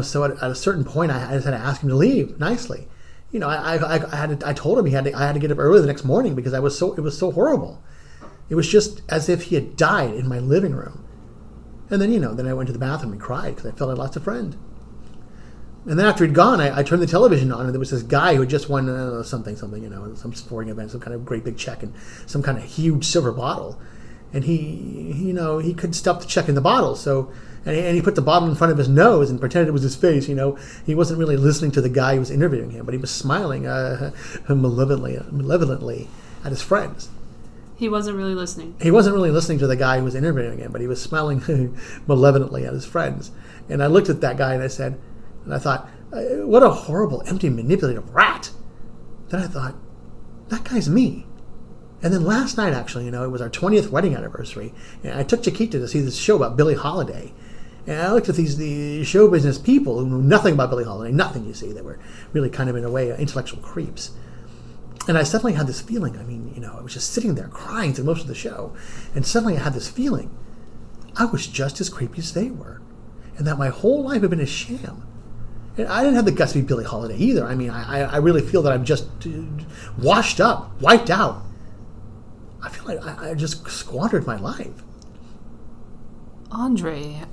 B: So at a certain point, I just had to ask him to leave nicely. I told him I had to get up early the next morning because it was so horrible. It was just as if he had died in my living room. And then, then I went to the bathroom and cried because I felt I lost a friend. And then after he'd gone, I turned the television on, and there was this guy who had just won something, some sporting event, some kind of great big check, and some kind of huge silver bottle. And he couldn't stuff the check in the bottle, and he put the bottle in front of his nose and pretended it was his face. He wasn't really listening to the guy who was interviewing him, but he was smiling malevolently at his friends.
A: He wasn't really listening.
B: He wasn't really listening to the guy who was interviewing him, but he was smiling malevolently at his friends. And I looked at that guy and I thought, what a horrible, empty, manipulative rat. Then I thought, that guy's me. And then last night, actually, it was our 20th wedding anniversary, and I took Chiquita to see this show about Billie Holiday. And I looked at the show business people who knew nothing about Billie Holiday, nothing, they were really kind of, in a way, intellectual creeps. And I suddenly had this feeling, I was just sitting there crying through most of the show, and suddenly I had this feeling I was just as creepy as they were, and that my whole life had been a sham. And I didn't have the guts to be Billie Holiday either. I really feel that I'm just washed up, wiped out. I feel like I just squandered my life.
A: André,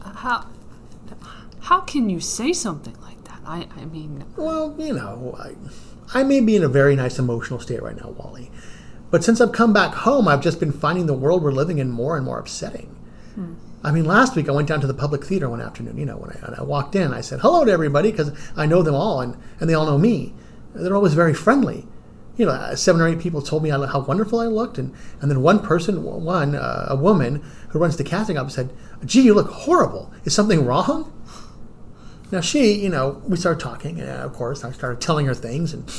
A: how can you say something like that? I mean...
B: Well, I may be in a very nice emotional state right now, Wally. But since I've come back home, I've just been finding the world we're living in more and more upsetting. I mean, last week I went down to the public theater one afternoon. When I walked in, I said hello to everybody because I know them all and they all know me. They're always very friendly. 7 or 8 people told me how wonderful I looked. And then one person, a woman who runs the casting office said, "Gee, you look horrible. Is something wrong?" Now she, we started talking. And of course, I started telling her things. And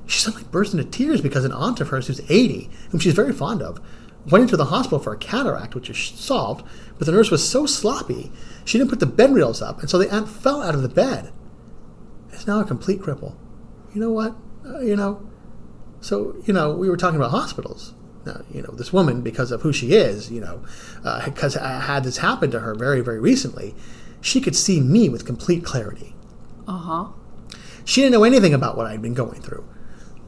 B: she suddenly burst into tears because an aunt of hers who's 80, whom she's very fond of, went into the hospital for a cataract, which is solved, but the nurse was so sloppy, she didn't put the bed rails up, and so the aunt fell out of the bed. It's now a complete cripple. You know what? So, we were talking about hospitals. Now, this woman, because of who she is, because I had this happen to her very, very recently, she could see me with complete clarity.
A: Uh-huh.
B: She didn't know anything about what I'd been going through.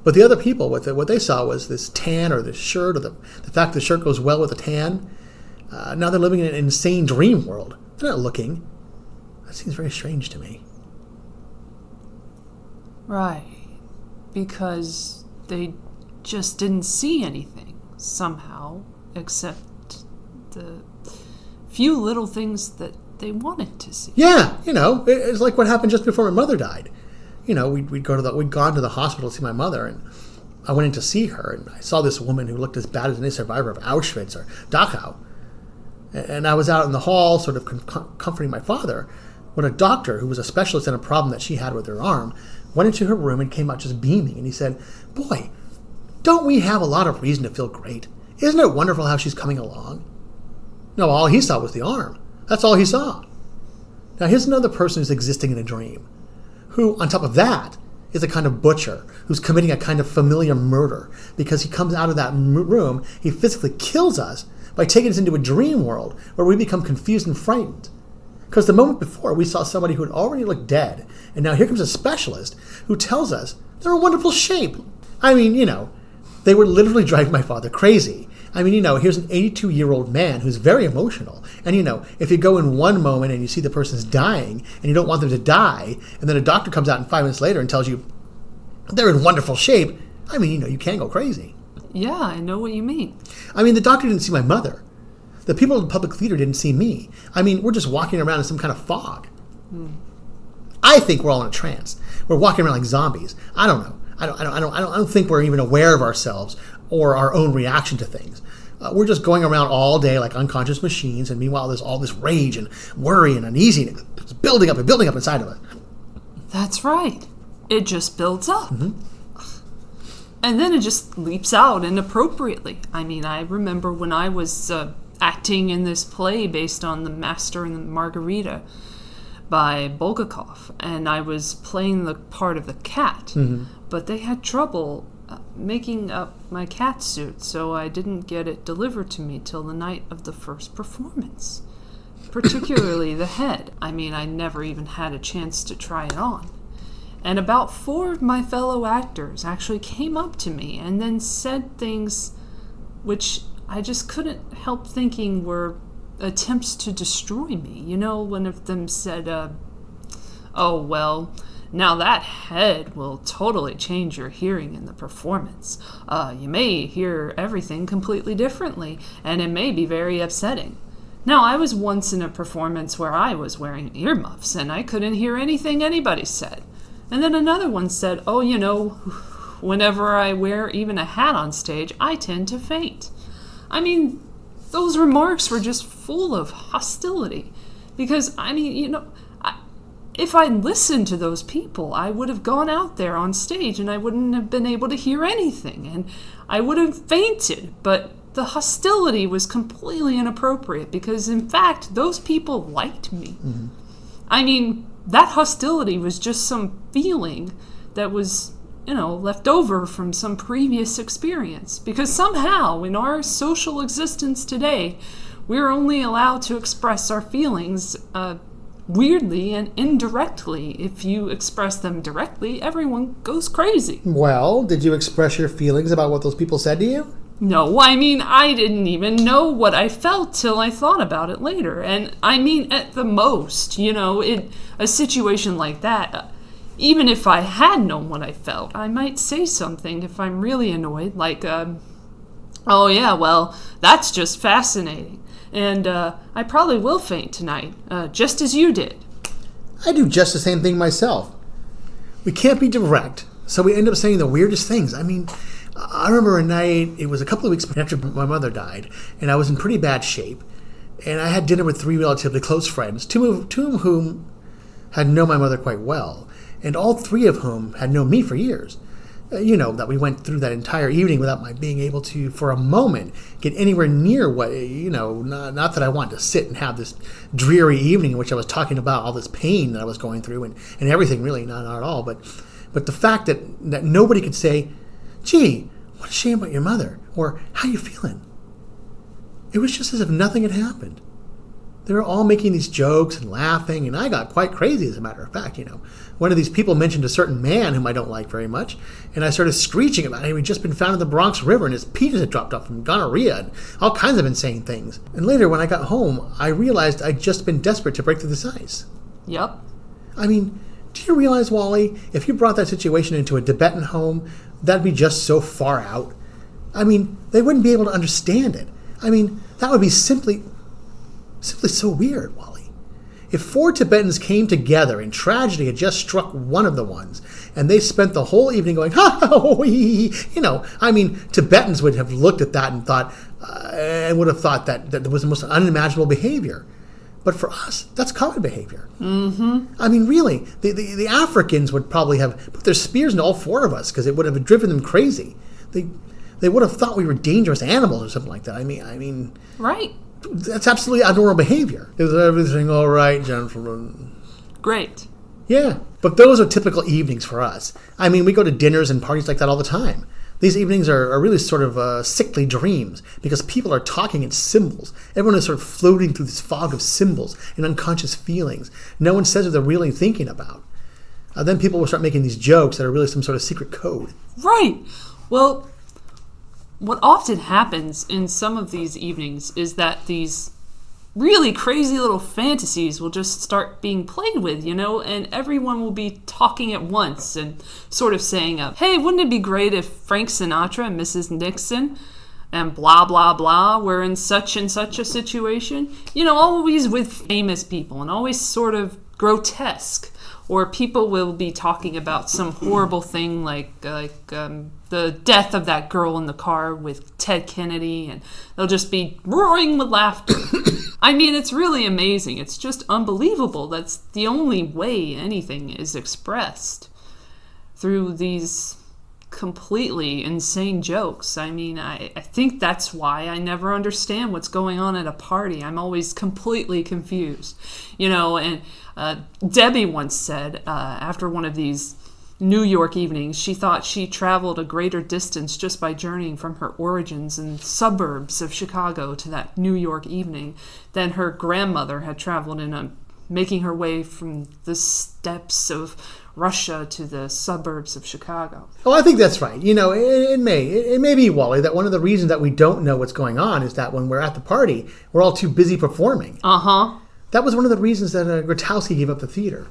B: But the other people, what they saw was this tan or this shirt or the fact the shirt goes well with the tan. Now they're living in an insane dream world. They're not looking. That seems very strange to me.
A: Right. Because they just didn't see anything, somehow, except the few little things that they wanted to see.
B: Yeah, it's like what happened just before my mother died. We'd gone to the hospital to see my mother, and I went in to see her, and I saw this woman who looked as bad as any survivor of Auschwitz or Dachau. And I was out in the hall sort of comforting my father when a doctor who was a specialist in a problem that she had with her arm went into her room and came out just beaming, and he said, "Boy, don't we have a lot of reason to feel great? Isn't it wonderful how she's coming along?" No, all he saw was the arm. That's all he saw. Now here's another person who's existing in a dream, who, on top of that, is a kind of butcher who's committing a kind of familiar murder because he comes out of that room, he physically kills us by taking us into a dream world where we become confused and frightened. Because the moment before, we saw somebody who had already looked dead, and now here comes a specialist who tells us they're in wonderful shape. I mean, they would literally drive my father crazy. I mean, here's an 82-year-old man who's very emotional. And, if you go in one moment and you see the person's dying and you don't want them to die, and then a doctor comes out and 5 minutes later and tells you they're in wonderful shape, I mean, you can go crazy.
A: Yeah, I know what you mean.
B: I mean, the doctor didn't see my mother. The people in the public theater didn't see me. I mean, we're just walking around in some kind of fog. I think we're all in a trance. We're walking around like zombies. I don't know. I don't think we're even aware of ourselves or our own reaction to things. We're just going around all day like unconscious machines, and meanwhile there's all this rage and worry and uneasiness. It's building up and building up inside of us.
A: That's right. It just builds up.
B: Mm-hmm.
A: And then it just leaps out inappropriately. I mean, I remember when I was acting in this play based on The Master and the Margarita by Bulgakov, and I was playing the part of the cat, but they had trouble making up my cat suit, so I didn't get it delivered to me till the night of the first performance, particularly the head. I mean, I never even had a chance to try it on. And about 4 of my fellow actors actually came up to me and then said things which I just couldn't help thinking were attempts to destroy me. One of them said, "Oh, well, now that head will totally change your hearing in the performance. You may hear everything completely differently, and it may be very upsetting." Now, I was once in a performance where I was wearing earmuffs, and I couldn't hear anything anybody said. And then another one said, "Oh, whenever I wear even a hat on stage, I tend to faint." I mean, those remarks were just full of hostility. Because, I mean, if I'd listened to those people, I would have gone out there on stage and I wouldn't have been able to hear anything. And I would have fainted. But the hostility was completely inappropriate because, in fact, those people liked me. Mm-hmm. I mean, that hostility was just some feeling that was, left over from some previous experience. Because somehow, in our social existence today, we're only allowed to express our feelings weirdly and indirectly. If you express them directly, everyone goes crazy.
B: Well, did you express your feelings about what those people said to you?
A: No, I mean, I didn't even know what I felt till I thought about it later. And I mean, at the most, in a situation like that, even if I had known what I felt, I might say something if I'm really annoyed, like, oh yeah, well, that's just fascinating. And I probably will faint tonight, just as you did.
B: I do just the same thing myself. We can't be direct, so we end up saying the weirdest things. I mean, I remember a night, it was a couple of weeks after my mother died, and I was in pretty bad shape. And I had dinner with 3 relatively close friends, two of whom had known my mother quite well, and all 3 of whom had known me for years. That we went through that entire evening without my being able to, for a moment, get anywhere near what, not that I wanted to sit and have this dreary evening in which I was talking about all this pain that I was going through and everything, really, not at all. But the fact that nobody could say, gee, what a shame about your mother, or how you feeling? It was just as if nothing had happened. They were all making these jokes and laughing, and I got quite crazy, as a matter of fact. One of these people mentioned a certain man whom I don't like very much, and I started screeching about him. He'd just been found in the Bronx River, and his penis had dropped off from gonorrhea, and all kinds of insane things. And later, when I got home, I realized I'd just been desperate to break through this ice.
A: Yep.
B: I mean, do you realize, Wally, if you brought that situation into a Tibetan home, that'd be just so far out? I mean, they wouldn't be able to understand it. I mean, that would be simply so weird, Wally. If 4 Tibetans came together and tragedy had just struck one of the ones, and they spent the whole evening going, ha, ha, wee, Tibetans would have looked at that and thought, and would have thought that there was the most unimaginable behavior. But for us, that's common behavior.
A: Mm-hmm.
B: I mean, really, the Africans would probably have put their spears into all 4 of us because it would have driven them crazy. They would have thought we were dangerous animals or something like that. I mean,
A: right.
B: That's absolutely abnormal behavior. Is everything all right, gentlemen?
A: Great.
B: Yeah, but those are typical evenings for us. I mean, we go to dinners and parties like that all the time. These evenings are really sort of sickly dreams because people are talking in symbols. Everyone is sort of floating through this fog of symbols and unconscious feelings. No one says what they're really thinking about. Then people will start making these jokes that are really some sort of secret code.
A: Right. Well, what often happens in some of these evenings is that these really crazy little fantasies will just start being played with, and everyone will be talking at once and sort of saying, hey, wouldn't it be great if Frank Sinatra and Mrs. Nixon and blah, blah, blah were in such and such a situation? Always with famous people and always sort of grotesque. Or people will be talking about some horrible thing like the death of that girl in the car with Ted Kennedy, and they'll just be roaring with laughter. I mean, it's really amazing. It's just unbelievable. That's the only way anything is expressed, through these completely insane jokes. I mean, I think that's why I never understand what's going on at a party. I'm always completely confused, and Debbie once said, after one of these New York evenings, she thought she traveled a greater distance just by journeying from her origins in suburbs of Chicago to that New York evening than her grandmother had traveled in making her way from the steppes of Russia to the suburbs of Chicago.
B: Oh, I think that's right. It may be, Wally, that one of the reasons that we don't know what's going on is that when we're at the party, we're all too busy performing.
A: Uh-huh.
B: That was one of the reasons that Grotowski gave up the theater.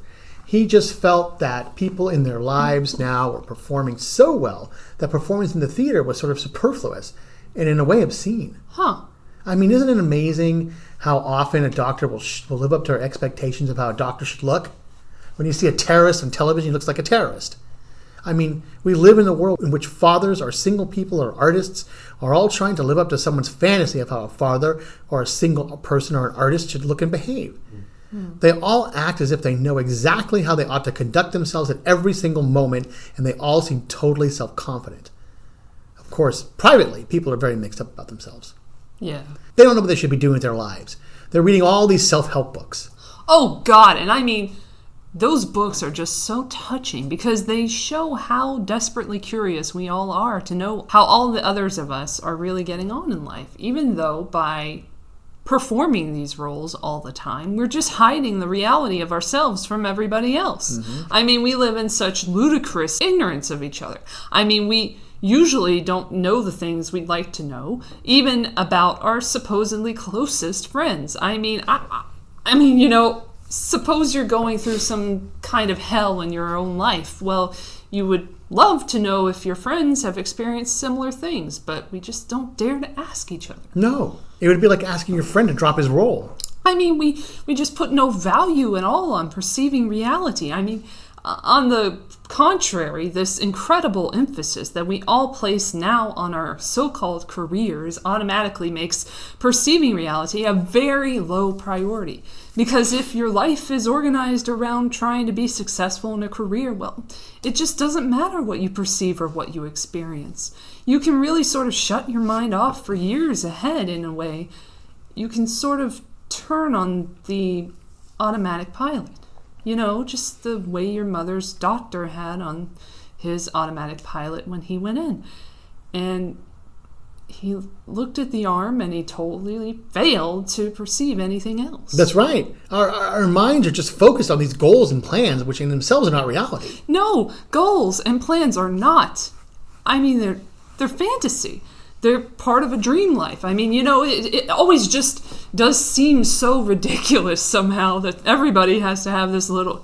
B: He just felt that people in their lives now were performing so well that performance in the theater was sort of superfluous and in a way obscene.
A: Huh.
B: I mean, isn't it amazing how often a doctor will live up to our expectations of how a doctor should look? When you see a terrorist on television, he looks like a terrorist. I mean, we live in a world in which fathers or single people or artists are all trying to live up to someone's fantasy of how a father or a single person or an artist should look and behave. Mm. They all act as if they know exactly how they ought to conduct themselves at every single moment, and they all seem totally self-confident. Of course, privately, people are very mixed up about themselves.
A: Yeah.
B: They don't know what they should be doing with their lives. They're reading all these self-help books.
A: Oh, God, and I mean, those books are just so touching because they show how desperately curious we all are to know how all the others of us are really getting on in life, even though by performing these roles all the time, we're just hiding the reality of ourselves from everybody else. Mm-hmm. I mean, we live in such ludicrous ignorance of each other. I mean, we usually don't know the things we'd like to know, even about our supposedly closest friends. I mean, suppose you're going through some kind of hell in your own life. Well, you would love to know if your friends have experienced similar things, but we just don't dare to ask each other.
B: No. It would be like asking your friend to drop his roll.
A: I mean, we just put no value at all on perceiving reality. I mean, on the contrary, this incredible emphasis that we all place now on our so-called careers automatically makes perceiving reality a very low priority. Because if your life is organized around trying to be successful in a career, well, it just doesn't matter what you perceive or what you experience. You can really sort of shut your mind off for years ahead in a way. You can sort of turn on the automatic pilot. You know, just the way your mother's doctor had on his automatic pilot when he went in. And he looked at the arm and he totally failed to perceive anything else.
B: That's right. Our minds are just focused on these goals and plans, which in themselves are not reality.
A: No, goals and plans are not. I mean, they're fantasy. They're part of a dream life. I mean, you know, it always just does seem so ridiculous somehow that everybody has to have his little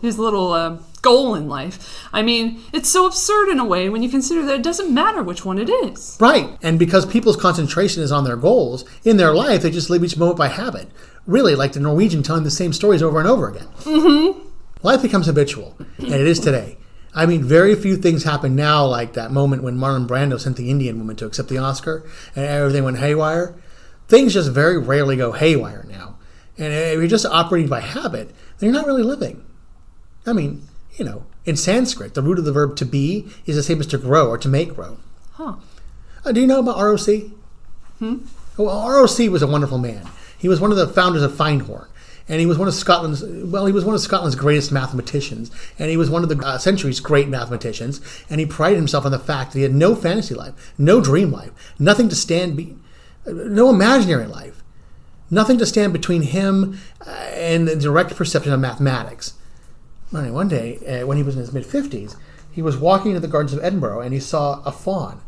A: goal in life. I mean, it's so absurd in a way when you consider that it doesn't matter which one it is.
B: Right. And because people's concentration is on their goals, in their life, they just live each moment by habit. Really, like the Norwegian telling the same stories over and over again. Mm-hmm. Life becomes habitual, and it is today. I mean, very few things happen now like that moment when Marlon Brando sent the Indian woman to accept the Oscar and everything went haywire. Things just very rarely go haywire now. And if you're just operating by habit, then you're not really living. I mean, you know, in Sanskrit, the root of the verb to be is the same as to grow or to make grow.
A: Huh.
B: Do you know about ROC? Well, ROC was a wonderful man. He was one of the founders of Findhorn. And he was one of Scotland's greatest mathematicians. And he was one of the century's great mathematicians. And he prided himself on the fact that he had no fantasy life, no dream life, nothing to stand, no imaginary life, nothing to stand between him and the direct perception of mathematics. One day, when he was in his mid-50s, he was walking into the gardens of Edinburgh and he saw a fawn.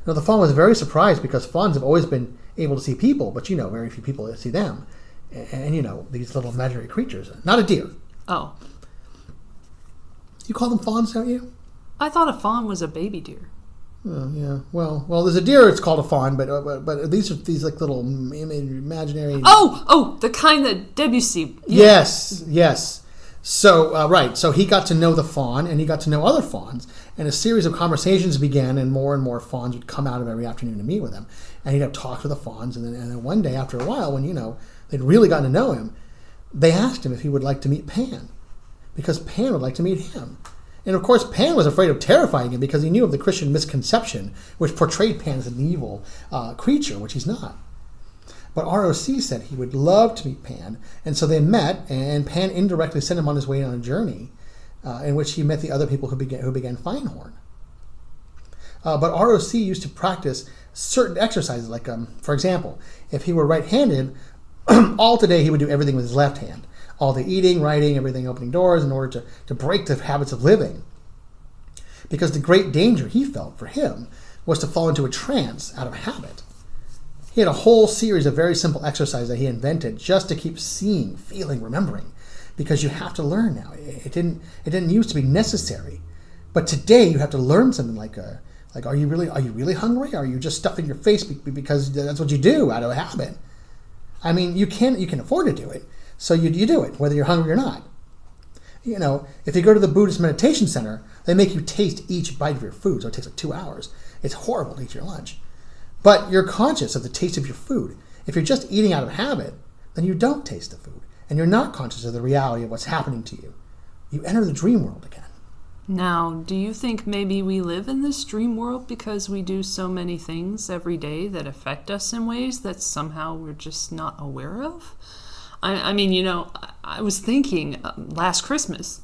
B: Now, the fawn was very surprised because fawns have always been able to see people, but, you know, very few people see them. And, you know, these little imaginary creatures. Not a deer.
A: Oh.
B: You call them fawns, don't you?
A: I thought a fawn was a baby deer.
B: Oh, yeah. Well, there's a deer. It's called a fawn, but these are these like little imaginary.
A: Oh, the kind that Debussy.
B: Yeah. Yes. So right. So he got to know the fawn, and he got to know other fawns, and a series of conversations began, and more fawns would come out of every afternoon to meet with him, and he'd have talks with the fawns, and then one day, after a while, when they'd really gotten to know him, they asked him if he would like to meet Pan, because Pan would like to meet him. And of course, Pan was afraid of terrifying him because he knew of the Christian misconception, which portrayed Pan as an evil creature, which he's not. But ROC said he would love to meet Pan, and so they met, and Pan indirectly sent him on his way on a journey in which he met the other people who began Findhorn. But ROC used to practice certain exercises, like, for example, if he were right-handed, all today he would do everything with his left hand. All the eating, writing, everything, opening doors in order to break the habits of living. Because the great danger he felt for him was to fall into a trance out of habit. He had a whole series of very simple exercises that he invented just to keep seeing, feeling, remembering. Because you have to learn now. It didn't used to be necessary. But today you have to learn something like are you really hungry? Are you just stuffing your face because that's what you do out of habit? I mean, you can afford to do it. So you do it, whether you're hungry or not. You know, if you go to the Buddhist meditation center, they make you taste each bite of your food, so it takes like 2 hours. It's horrible to eat your lunch. But you're conscious of the taste of your food. If you're just eating out of habit, then you don't taste the food, and you're not conscious of the reality of what's happening to you. You enter the dream world again.
A: Now, do you think maybe we live in this dream world because we do so many things every day that affect us in ways that somehow we're just not aware of? I mean, you know, I was thinking last Christmas,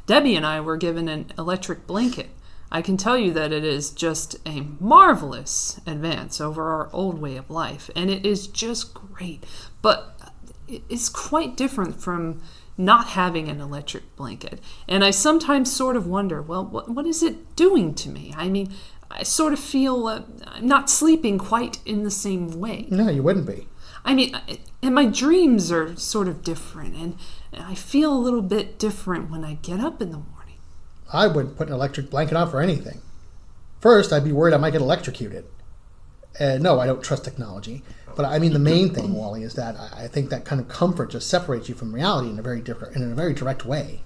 A: Debbie and I were given an electric blanket. I can tell you that it is just a marvelous advance over our old way of life, and it is just great. But it's quite different from not having an electric blanket. And I sometimes sort of wonder, well, what is it doing to me? I mean, I sort of feel I'm not sleeping quite in the same way.
B: No, you wouldn't be.
A: I mean, and my dreams are sort of different, and And I feel a little bit different when I get up in the morning.
B: I wouldn't put an electric blanket on for anything. First, I'd be worried I might get electrocuted. No, I don't trust technology. But I mean, the main thing, Wally, is that I think that kind of comfort just separates you from reality in a very direct way.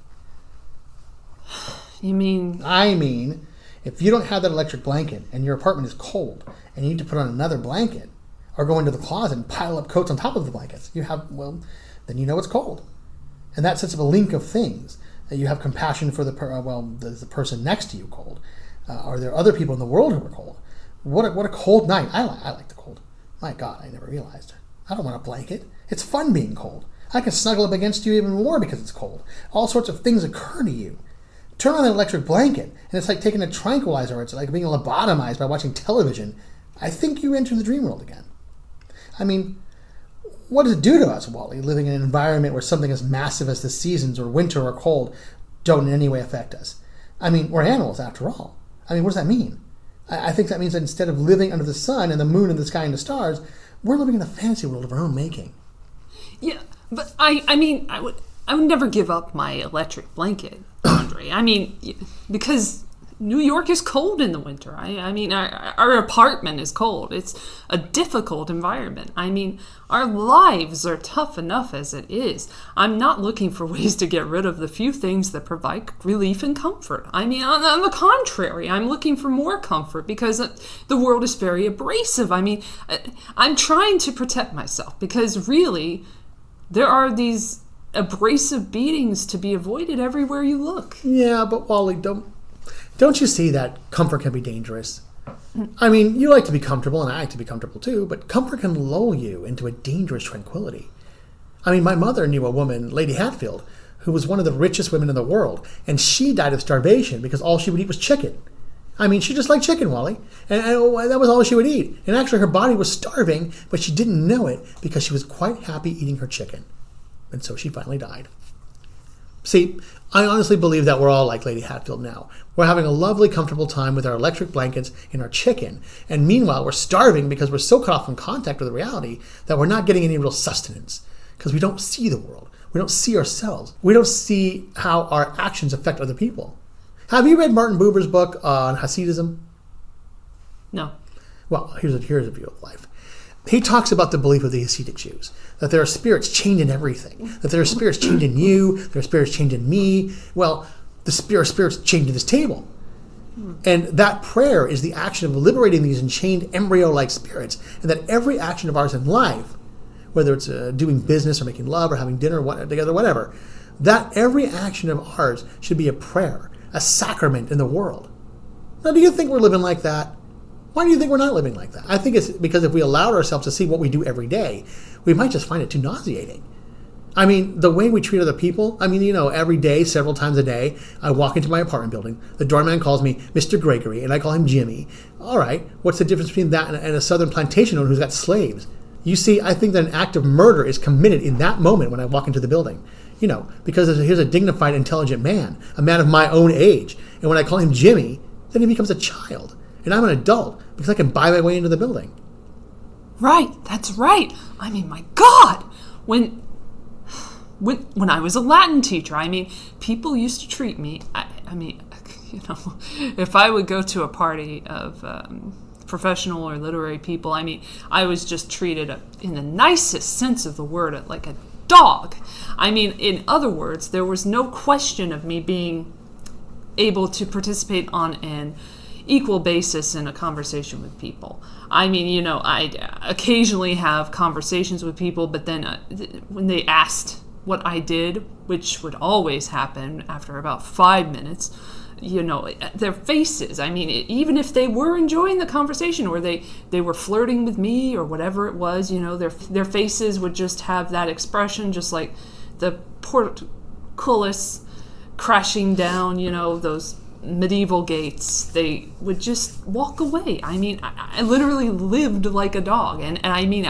A: You mean?
B: I mean, if you don't have that electric blanket and your apartment is cold and you need to put on another blanket or go into the closet and pile up coats on top of the blankets, then you know it's cold. And that sets up a link of things. That you have compassion for the person next to you cold. Are there other people in the world who are cold? What a cold night. I like the cold. My God, I never realized. I don't want a blanket. It's fun being cold. I can snuggle up against you even more because it's cold. All sorts of things occur to you. Turn on an electric blanket, and it's like taking a tranquilizer, or it's like being lobotomized by watching television. I think you enter the dream world again. I mean, what does it do to us, Wally, living in an environment where something as massive as the seasons or winter or cold don't in any way affect us? I mean, we're animals after all. I mean, what does that mean? I think that means that instead of living under the sun and the moon and the sky and the stars, we're living in the fantasy world of our own making.
A: Yeah, but I mean, I would never give up my electric blanket, André. I mean, because New York is cold in the winter. I mean, our apartment is cold. It's a difficult environment. I mean, our lives are tough enough as it is. I'm not looking for ways to get rid of the few things that provide relief and comfort. I mean, on the contrary, I'm looking for more comfort because the world is very abrasive. I mean, I'm trying to protect myself because really, there are these abrasive beatings to be avoided everywhere you look.
B: Yeah, but Wally, don't you see that comfort can be dangerous? I mean, you like to be comfortable, and I like to be comfortable too, but comfort can lull you into a dangerous tranquility. I mean, my mother knew a woman, Lady Hatfield, who was one of the richest women in the world, and she died of starvation because all she would eat was chicken. I mean, she just liked chicken, Wally, and that was all she would eat. And actually, her body was starving, but she didn't know it because she was quite happy eating her chicken. And so she finally died. See, I honestly believe that we're all like Lady Hatfield now. We're having a lovely, comfortable time with our electric blankets and our chicken. And meanwhile, we're starving because we're so cut off from contact with reality that we're not getting any real sustenance. Because we don't see the world. We don't see ourselves. We don't see how our actions affect other people. Have you read Martin Buber's book on Hasidism?
A: No.
B: Well, here's a view of life. He talks about the belief of the Hasidic Jews, that there are spirits changing everything, that there are spirits changing you, there are spirits changing me. Well, the spirits changing this table. And that prayer is the action of liberating these enchained embryo-like spirits, and that every action of ours in life, whether it's doing business or making love or having dinner together, whatever, that every action of ours should be a prayer, a sacrament in the world. Now, do you think we're living like that? Why do you think we're not living like that? I think it's because if we allowed ourselves to see what we do every day, we might just find it too nauseating. I mean, the way we treat other people, I mean, every day, several times a day, I walk into my apartment building, the doorman calls me Mr. Gregory, and I call him Jimmy. All right, what's the difference between that and a southern plantation owner who's got slaves? You see, I think that an act of murder is committed in that moment when I walk into the building. Because here's a dignified, intelligent man, a man of my own age. And when I call him Jimmy, then he becomes a child. And I'm an adult because I can buy my way into the building.
A: Right, that's right. I mean, my God! When I was a Latin teacher, I mean, people used to treat me, if I would go to a party of professional or literary people, I mean, I was just treated in the nicest sense of the word like a dog. I mean, in other words, there was no question of me being able to participate on an equal basis in a conversation with people. I mean, I occasionally have conversations with people, but then when they asked what I did, which would always happen after about 5 minutes, their faces, I mean, even if they were enjoying the conversation or they were flirting with me or whatever it was, their faces would just have that expression, just like the portcullis crashing down, those medieval gates. They would just walk away. I mean, I literally lived like a dog. And I mean,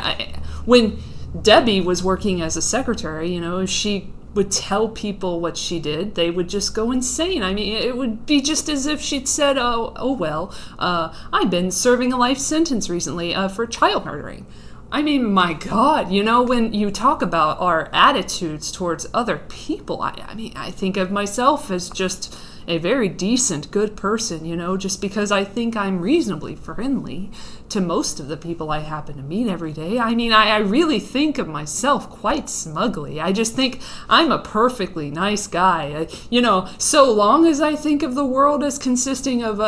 A: when Debbie was working as a secretary, if she would tell people what she did, they would just go insane. I mean, it would be just as if she'd said, I've been serving a life sentence recently for child murdering. I mean, my God, when you talk about our attitudes towards other people, I think of myself as just a very decent, good person, just because I think I'm reasonably friendly to most of the people I happen to meet every day. I mean, I really think of myself quite smugly. I just think I'm a perfectly nice guy. So long as I think of the world as consisting of,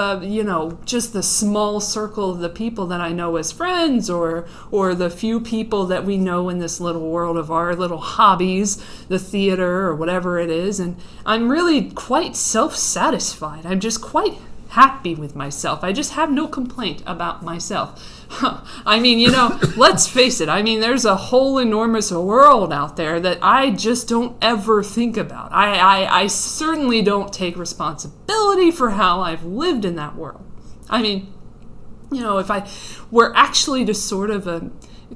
A: just the small circle of the people that I know as friends, or the few people that we know in this little world of our little hobbies, the theater or whatever it is, and I'm really quite self-satisfied. I'm just quite happy with myself. I just have no complaint about myself. I mean, let's face it. I mean, there's a whole enormous world out there that I just don't ever think about. I certainly don't take responsibility for how I've lived in that world. I mean, if I were actually to sort of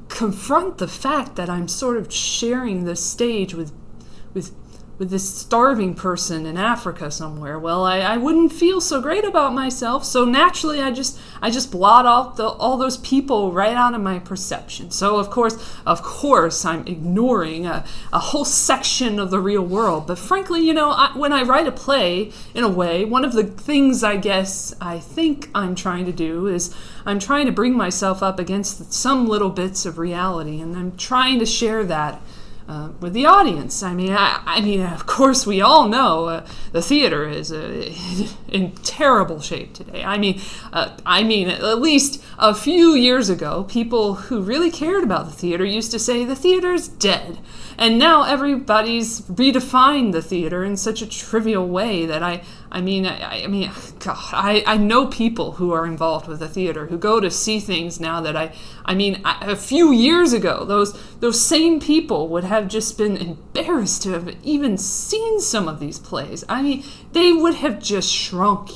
A: confront the fact that I'm sort of sharing the stage with this starving person in Africa somewhere, well, I wouldn't feel so great about myself. So naturally, I just blot off all those people right out of my perception. So of course, I'm ignoring a whole section of the real world. But frankly, when I write a play, in a way, one of the things I think I'm trying to do is I'm trying to bring myself up against some little bits of reality, and I'm trying to share that with the audience. I mean, of course, we all know the theater is in terrible shape today. I mean, at least a few years ago, people who really cared about the theater used to say the theater's dead. And now everybody's redefined the theater in such a trivial way that I know people who are involved with the theater who go to see things now that a few years ago, those same people would have just been embarrassed to have even seen some of these plays. I mean, they would have just shrunk,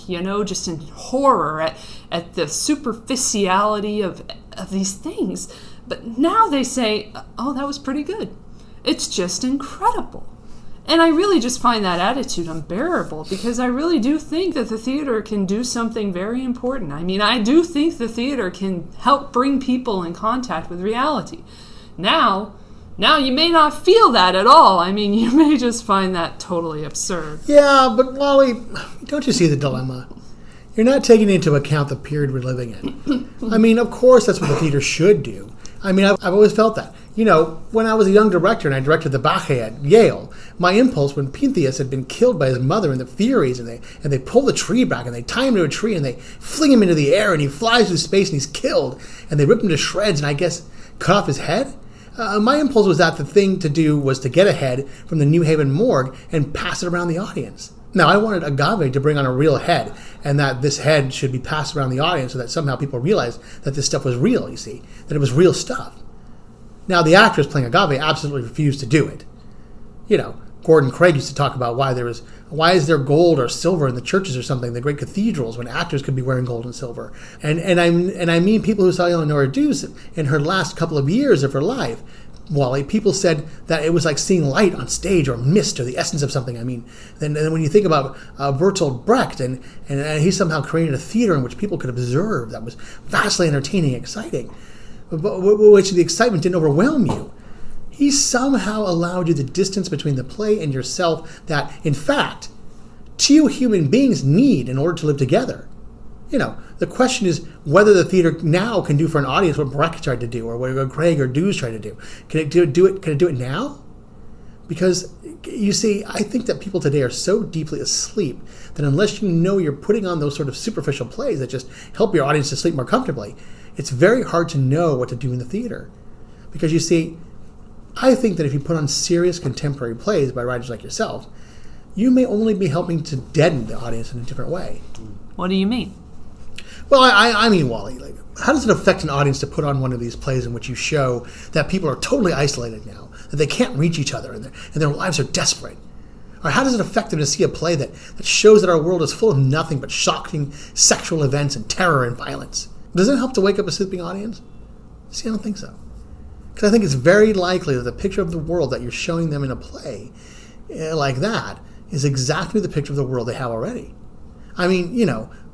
A: just in horror at the superficiality of these things. But now they say, oh, that was pretty good. It's just incredible. And I really just find that attitude unbearable, because I really do think that the theater can do something very important. I mean, I do think the theater can help bring people in contact with reality. Now you may not feel that at all. I mean, you may just find that totally absurd.
B: Yeah, but Wally, don't you see the dilemma? You're not taking into account the period we're living in. I mean, of course, that's what the theater should do. I mean, I've always felt that. When I was a young director and I directed the Bacchae at Yale, my impulse when Pentheus had been killed by his mother and the Furies, and they pull the tree back and they tie him to a tree and they fling him into the air and he flies through space and he's killed, and they rip him to shreds and I guess cut off his head. My impulse was that the thing to do was to get a head from the New Haven morgue and pass it around the audience. Now, I wanted Agave to bring on a real head, and that this head should be passed around the audience so that somehow people realized that this stuff was real, you see, that it was real stuff. Now, the actress playing Agave absolutely refused to do it. Gordon Craig used to talk about why is there gold or silver in the churches or something, the great cathedrals, when actors could be wearing gold and silver. And I mean people who saw Eleanor Duse in her last couple of years of her life. Wally, people said that it was like seeing light on stage or mist or the essence of something. I mean, then when you think about Bertolt Brecht and he somehow created a theater in which people could observe that was vastly entertaining and exciting, but which the excitement didn't overwhelm you. He somehow allowed you the distance between the play and yourself that, in fact, two human beings need in order to live together. The question is whether the theater now can do for an audience what Brecht tried to do or what Craig or Duse tried to do. Can it do it now? Because, you see, I think that people today are so deeply asleep that unless you're putting on those sort of superficial plays that just help your audience to sleep more comfortably, it's very hard to know what to do in the theater. Because, you see, I think that if you put on serious contemporary plays by writers like yourself, you may only be helping to deaden the audience in a different way.
A: What do you mean?
B: Well, I mean, Wally, how does it affect an audience to put on one of these plays in which you show that people are totally isolated now, that they can't reach each other and their lives are desperate? Or how does it affect them to see a play that shows that our world is full of nothing but shocking sexual events and terror and violence? Does it help to wake up a sleeping audience? See, I don't think so. Because I think it's very likely that the picture of the world that you're showing them in a play like that is exactly the picture of the world they have already. I mean,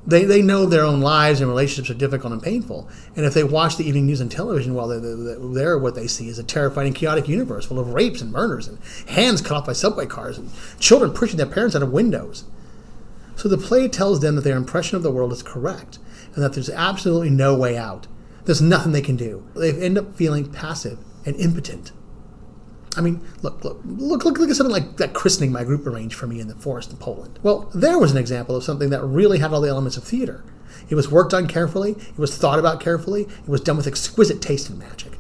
B: They know their own lives and relationships are difficult and painful. And if they watch the evening news and television, well, they're what they see is a terrifying and chaotic universe full of rapes and murders and hands cut off by subway cars and children pushing their parents out of windows. So the play tells them that their impression of the world is correct and that there's absolutely no way out. There's nothing they can do. They end up feeling passive and impotent. I mean, look at something like that christening my group arranged for me in the forest in Poland. Well, there was an example of something that really had all the elements of theater. It was worked on carefully, it was thought about carefully, it was done with exquisite taste and magic.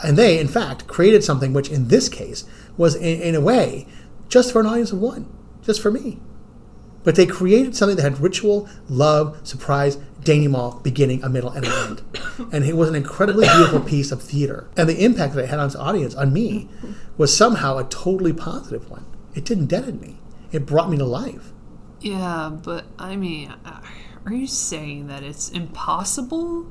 B: And they, in fact, created something which, in this case, was, in a way, just for an audience of one, just for me. But they created something that had ritual, love, surprise, denouement, beginning, a middle, and an end. And it was an incredibly beautiful piece of theater. And the impact that it had on its audience, on me, was somehow a totally positive one. It didn't deaden me. It brought me to life.
A: Yeah, but, I mean, are you saying that it's impossible?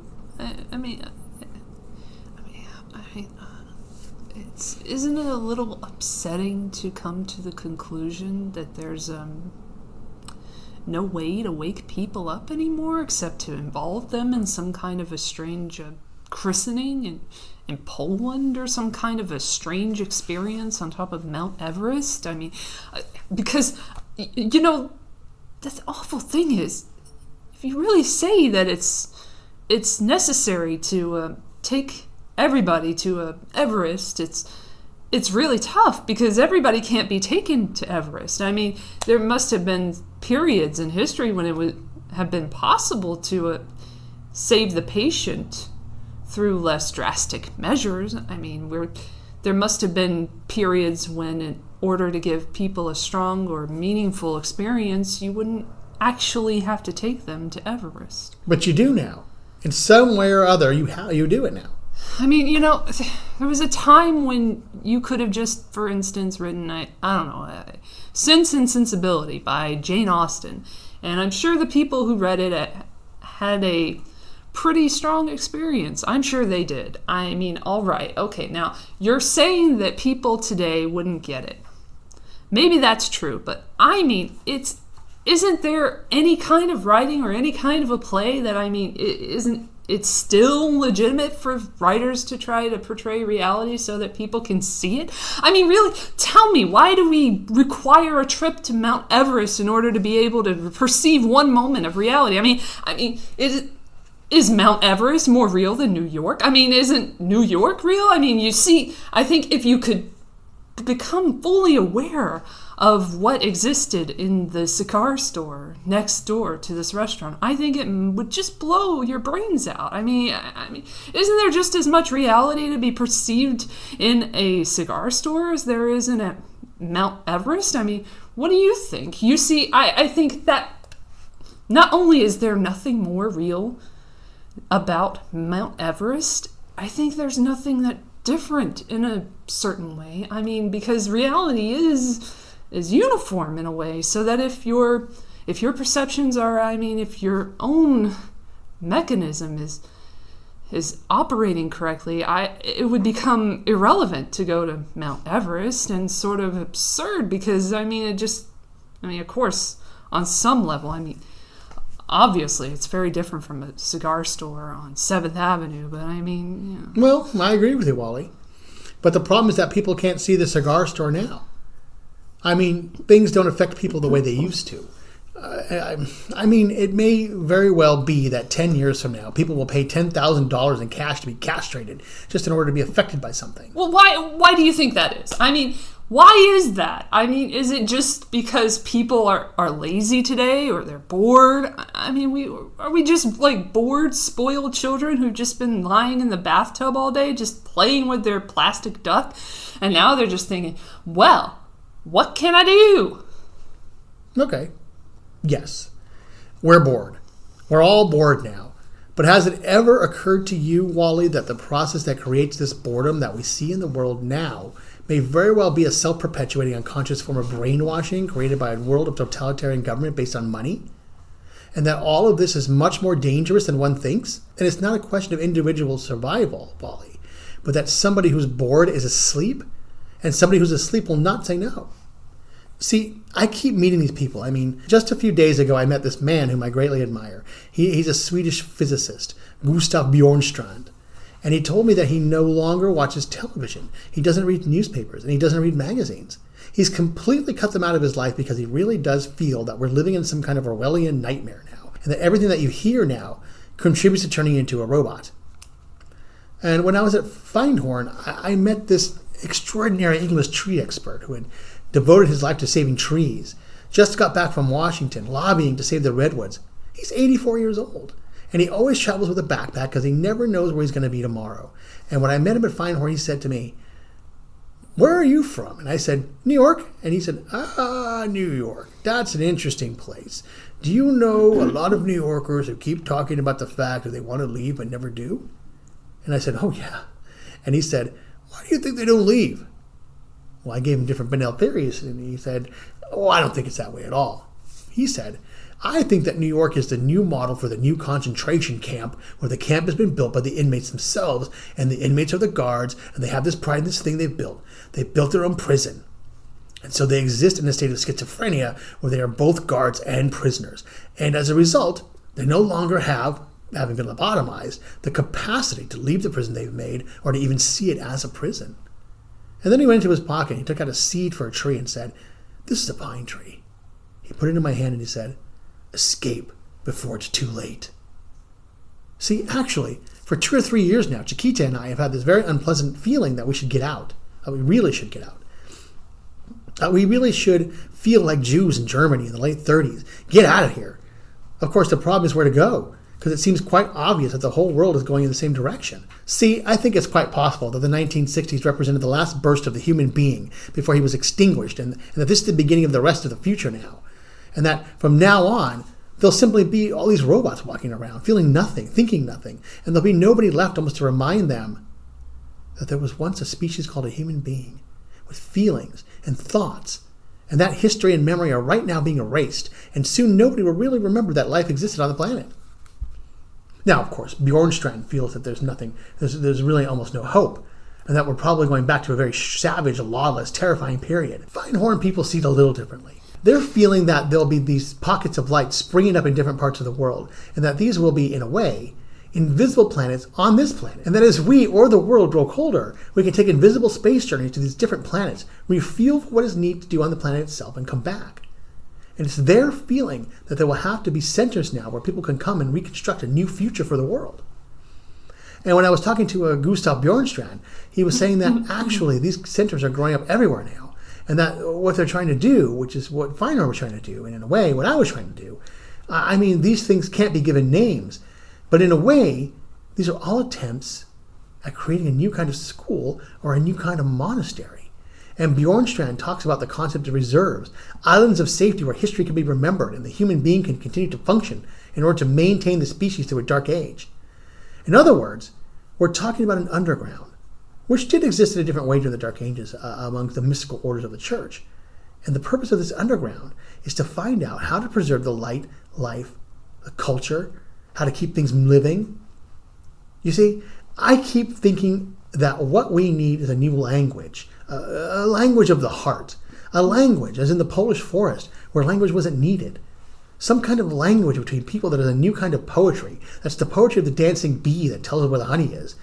A: Isn't it a little upsetting to come to the conclusion that there's no way to wake people up anymore except to involve them in some kind of a strange christening in Poland, or some kind of a strange experience on top of Mount Everest? I mean, because, you know, the awful thing is, if you really say that it's necessary to take everybody to Everest, it's really tough, because everybody can't be taken to Everest. I mean, there must have been periods in history when it would have been possible to save the patient through less drastic measures. I mean, there must have been periods when, in order to give people a strong or meaningful experience, you wouldn't actually have to take them to Everest.
B: But you do now. In some way or other, you do it now.
A: I mean, you know, there was a time when you could have just, for instance, written, I don't know, Sense and Sensibility by Jane Austen. And I'm sure the people who read it had a pretty strong experience. I'm sure they did. I mean, all right, okay, now, you're saying that people today wouldn't get it. Maybe that's true, but I mean, isn't there any kind of writing or any kind of a play that, I mean, it's still legitimate for writers to try to portray reality so that people can see it? I mean, really, tell me, why do we require a trip to Mount Everest in order to be able to perceive one moment of reality? I mean, is Mount Everest more real than New York? I mean, isn't New York real? I mean, you see, I think if you could become fully aware of what existed in the cigar store next door to this restaurant, I think it would just blow your brains out. I mean, isn't there just as much reality to be perceived in a cigar store as there is in a Mount Everest? I mean, what do you think? You see, I think that not only is there nothing more real about Mount Everest, I think there's nothing that different in a certain way. I mean, because reality is uniform in a way, so that if your perceptions are, I mean, if your own mechanism is operating correctly, it would become irrelevant to go to Mount Everest, and sort of absurd, because of course, on some level, I mean, obviously it's very different from a cigar store on 7th Avenue, but I mean, you know.
B: Well, I agree with you, Wally. But the problem is that people can't see the cigar store now. I mean, things don't affect people the way they used to. I mean, it may very well be that 10 years from now, people will pay $10,000 in cash to be castrated just in order to be affected by something.
A: Well, why do you think that is? I mean, why is that? I mean, is it just because people are lazy today, or they're bored? I mean, are we just like bored, spoiled children who've just been lying in the bathtub all day, just playing with their plastic duck? And now they're just thinking, well, what can I do?
B: Okay. Yes. We're bored. We're all bored now. But has it ever occurred to you, Wally, that the process that creates this boredom that we see in the world now may very well be a self-perpetuating unconscious form of brainwashing created by a world of totalitarian government based on money? And that all of this is much more dangerous than one thinks? And it's not a question of individual survival, Wally, but that somebody who's bored is asleep, and somebody who's asleep will not say no. See, I keep meeting these people. I mean, just a few days ago, I met this man whom I greatly admire. He's a Swedish physicist, Gustav Bjornstrand. And he told me that he no longer watches television. He doesn't read newspapers, and he doesn't read magazines. He's completely cut them out of his life because he really does feel that we're living in some kind of Orwellian nightmare now, and that everything that you hear now contributes to turning you into a robot. And when I was at Feinhorn, I met this extraordinary English tree expert who had devoted his life to saving trees. Just got back from Washington, lobbying to save the redwoods. He's 84 years old, and he always travels with a backpack because he never knows where he's going to be tomorrow. And when I met him at Feinhorn, he said to me, "Where are you from?" And I said, "New York." And he said, New York. That's an interesting place. Do you know a lot of New Yorkers who keep talking about the fact that they want to leave but never do? And I said, "Oh, yeah." And he said, "Why do you think they don't leave?" Well, I gave him different banal theories, and he said, "Oh, I don't think it's that way at all." He said, "I think that New York is the new model for the new concentration camp, where the camp has been built by the inmates themselves, and the inmates are the guards, and they have this pride in this thing they've built. They've built their own prison. And so they exist in a state of schizophrenia where they are both guards and prisoners. And as a result, they no longer have, having been lobotomized, the capacity to leave the prison they've made or to even see it as a prison." And then he went into his pocket and he took out a seed for a tree and said, "This is a pine tree." He put it in my hand and he said, "Escape before it's too late." See, actually, for 2 or 3 years now, Chiquita and I have had this very unpleasant feeling that we should get out. We really should get out. We really should feel like Jews in Germany in the late 30s. Get out of here. Of course, the problem is where to go, because it seems quite obvious that the whole world is going in the same direction. See, I think it's quite possible that the 1960s represented the last burst of the human being before he was extinguished, and that this is the beginning of the rest of the future now. And that from now on, there'll simply be all these robots walking around, feeling nothing, thinking nothing, and there'll be nobody left almost to remind them that there was once a species called a human being with feelings and thoughts, and that history and memory are right now being erased, and soon nobody will really remember that life existed on the planet. Now, of course, Bjornstrand feels that there's really almost no hope, and that we're probably going back to a very savage, lawless, terrifying period. Feinhorn people see it a little differently. They're feeling that there'll be these pockets of light springing up in different parts of the world, and that these will be, in a way, invisible planets on this planet. And that as we or the world grow colder, we can take invisible space journeys to these different planets, refuel for what is needed to do on the planet itself, and come back. And it's their feeling that there will have to be centers now where people can come and reconstruct a new future for the world. And when I was talking to Gustav Bjornstrand, he was saying that actually these centers are growing up everywhere now. And that what they're trying to do, which is what Feinhorn was trying to do, and in a way what I was trying to do, I mean, these things can't be given names, but in a way, these are all attempts at creating a new kind of school or a new kind of monastery. And Bjornstrand talks about the concept of reserves, islands of safety where history can be remembered and the human being can continue to function in order to maintain the species through a dark age. In other words, we're talking about an underground, which did exist in a different way during the Dark Ages among the mystical orders of the church. And the purpose of this underground is to find out how to preserve the light, life, the culture, how to keep things living. You see, I keep thinking that what we need is a new language, a language of the heart, a language, as in the Polish forest, where language wasn't needed. Some kind of language between people that is a new kind of poetry. That's the poetry of the dancing bee that tells us where the honey is.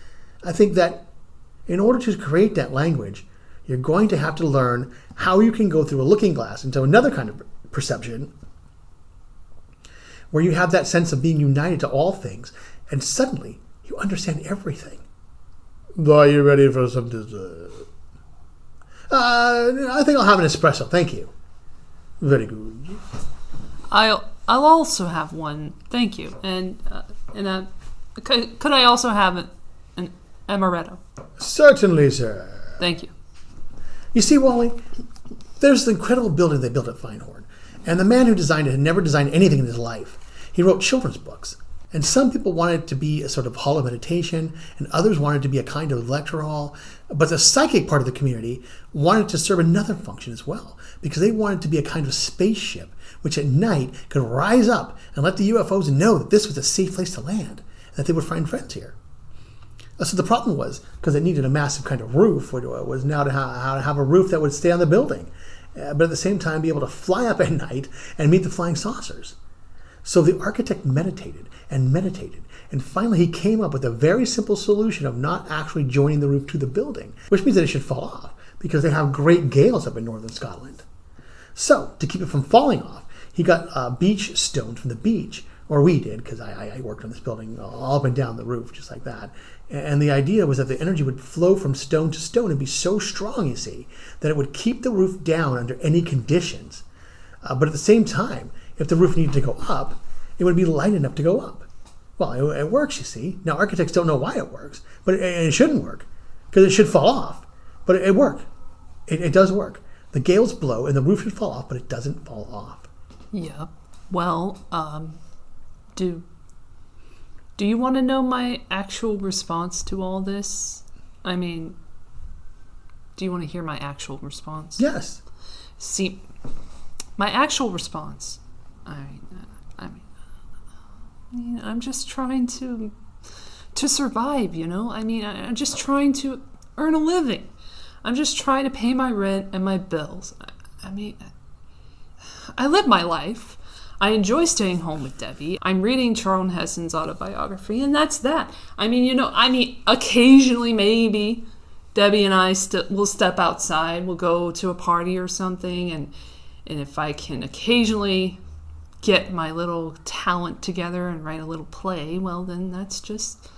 B: I think that in order to create that language, you're going to have to learn how you can go through a looking glass into another kind of perception where you have that sense of being united to all things, and suddenly you understand everything. Are you ready for some dessert? I think I'll have an espresso, thank you. Very good.
A: I'll also have one, thank you. And could I also have an amaretto?
B: Certainly, sir.
A: Thank you.
B: You see, Wally, there's the incredible building they built at Feinhorn, and the man who designed it had never designed anything in his life. He wrote children's books, and some people wanted it to be a sort of hall of meditation, and others wanted it to be a kind of lecture hall, but the psychic part of the community wanted to serve another function as well, because they wanted it to be a kind of spaceship, which at night could rise up and let the UFOs know that this was a safe place to land, and that they would find friends here. So the problem was, because it needed a massive kind of roof, was now to have a roof that would stay on the building. but at the same time be able to fly up at night and meet the flying saucers. So the architect meditated and meditated, and finally he came up with a very simple solution of not actually joining the roof to the building, which means that it should fall off, because they have great gales up in northern Scotland. So, to keep it from falling off, he got beach stone from the beach, or we did, because I worked on this building all up and down the roof, just like that. And the idea was that the energy would flow from stone to stone and be so strong, you see, that it would keep the roof down under any conditions. But at the same time, if the roof needed to go up, it would be light enough to go up. Well, it works, you see. Now, architects don't know why it works, but it shouldn't work, because it should fall off. But it works. It does work. The gales blow, and the roof should fall off, but it doesn't fall off.
A: Yeah. Well, do you want to know my actual response to all this? I mean, do you want to hear my actual response?
B: Yes.
A: See, my actual response, I'm just trying to survive, you know? I mean, I'm just trying to earn a living. I'm just trying to pay my rent and my bills. I mean, I live my life. I enjoy staying home with Debbie. I'm reading Charlton Heston's autobiography, and that's that. I mean, occasionally maybe Debbie and I will step outside. We'll go to a party or something, and if I can occasionally get my little talent together and write a little play, well, then that's just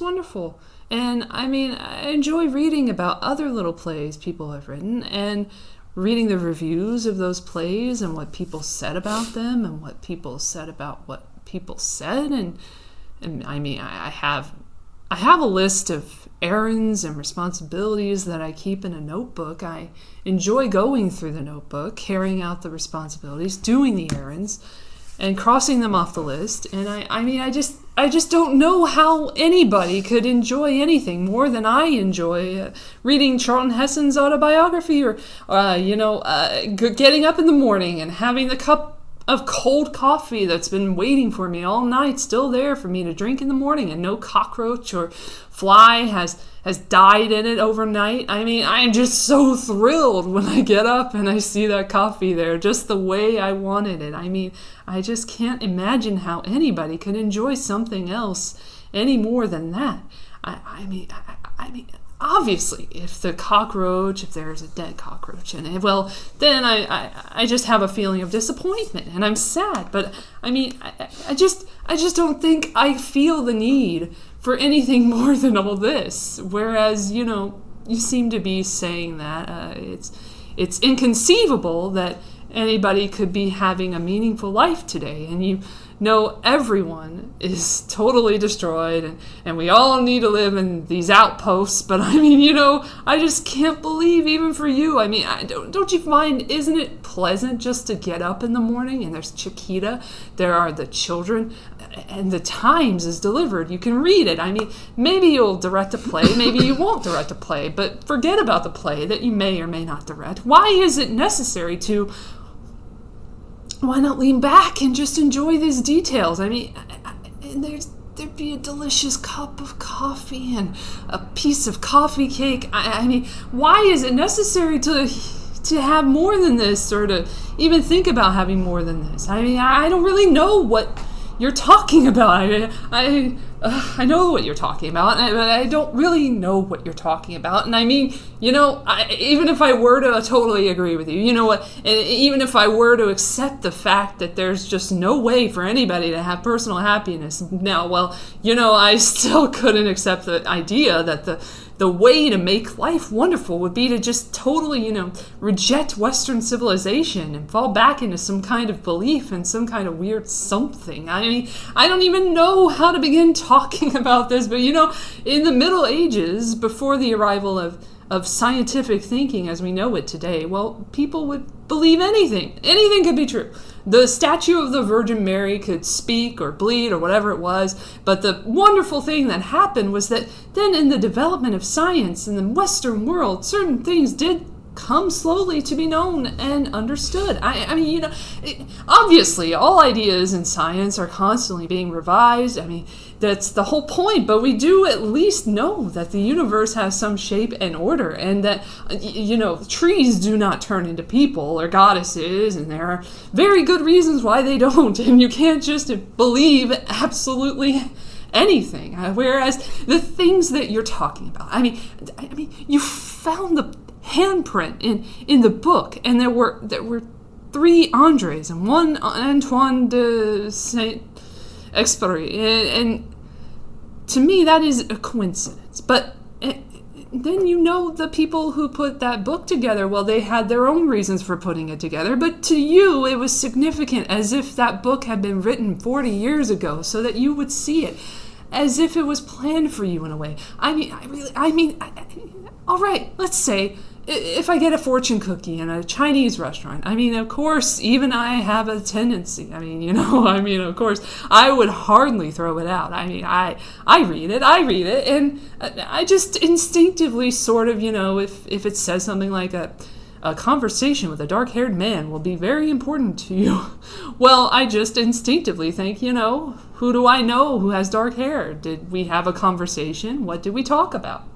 A: wonderful. And I mean, I enjoy reading about other little plays people have written and reading the reviews of those plays and what people said about them and what people said about what people said. And I mean, I have a list of errands and responsibilities that I keep in a notebook. I enjoy going through the notebook, carrying out the responsibilities, doing the errands, and crossing them off the list. And I just don't know how anybody could enjoy anything more than I enjoy reading Charlton Heston's autobiography, or getting up in the morning and having the cup of cold coffee that's been waiting for me all night, still there for me to drink in the morning, and no cockroach or fly has died in it overnight. I mean, I'm just so thrilled when I get up and I see that coffee there, just the way I wanted it. I mean, I just can't imagine how anybody could enjoy something else any more than that. I mean, obviously, if there's a dead cockroach in it, well, then I just have a feeling of disappointment, and I'm sad. But I mean, I just don't think I feel the need for anything more than all this. Whereas, you seem to be saying that it's inconceivable that anybody could be having a meaningful life today, and everyone is totally destroyed, and we all need to live in these outposts. But I mean, I just can't believe, even for you, I mean, don't you find, isn't it pleasant just to get up in the morning, and there's Chiquita, there are the children, and the Times is delivered. You can read it. I mean, maybe you'll direct a play, maybe you won't direct a play, but forget about the play that you may or may not direct. Why is it necessary to... Why not lean back and just enjoy these details? I mean, there'd be a delicious cup of coffee and a piece of coffee cake. I mean, why is it necessary to have more than this, or to even think about having more than this? I mean, I don't really know what you're talking about. I know what you're talking about, but I don't really know what you're talking about. And I mean, even if I were to totally agree with you, even if I were to accept the fact that there's just no way for anybody to have personal happiness now, well, I still couldn't accept the idea that the way to make life wonderful would be to just totally, reject Western civilization and fall back into some kind of belief in some kind of weird something. I mean, I don't even know how to begin talking about this, but in the Middle Ages, before the arrival of scientific thinking as we know it today, well, people would believe anything. Anything could be true. The statue of the Virgin Mary could speak or bleed or whatever it was, but the wonderful thing that happened was that then in the development of science in the Western world, certain things did come slowly to be known and understood. I mean, obviously, all ideas in science are constantly being revised. I mean, that's the whole point, but we do at least know that the universe has some shape and order, and that, trees do not turn into people or goddesses, and there are very good reasons why they don't, and you can't just believe absolutely anything. Whereas the things that you're talking about, I mean, you found the handprint in the book, and there were 3 Andres and 1 Antoine de Saint-Exupéry, and to me that is a coincidence. But then the people who put that book together, well, they had their own reasons for putting it together, but to you it was significant, as if that book had been written 40 years ago so that you would see it, as if it was planned for you in a way. All right, let's say if I get a fortune cookie in a Chinese restaurant, I mean, of course, even I have a tendency. Of course, I would hardly throw it out. I mean, I read it, and I just instinctively sort of, if it says something like a conversation with a dark-haired man will be very important to you. Well, I just instinctively think, who do I know who has dark hair? Did we have a conversation? What did we talk about?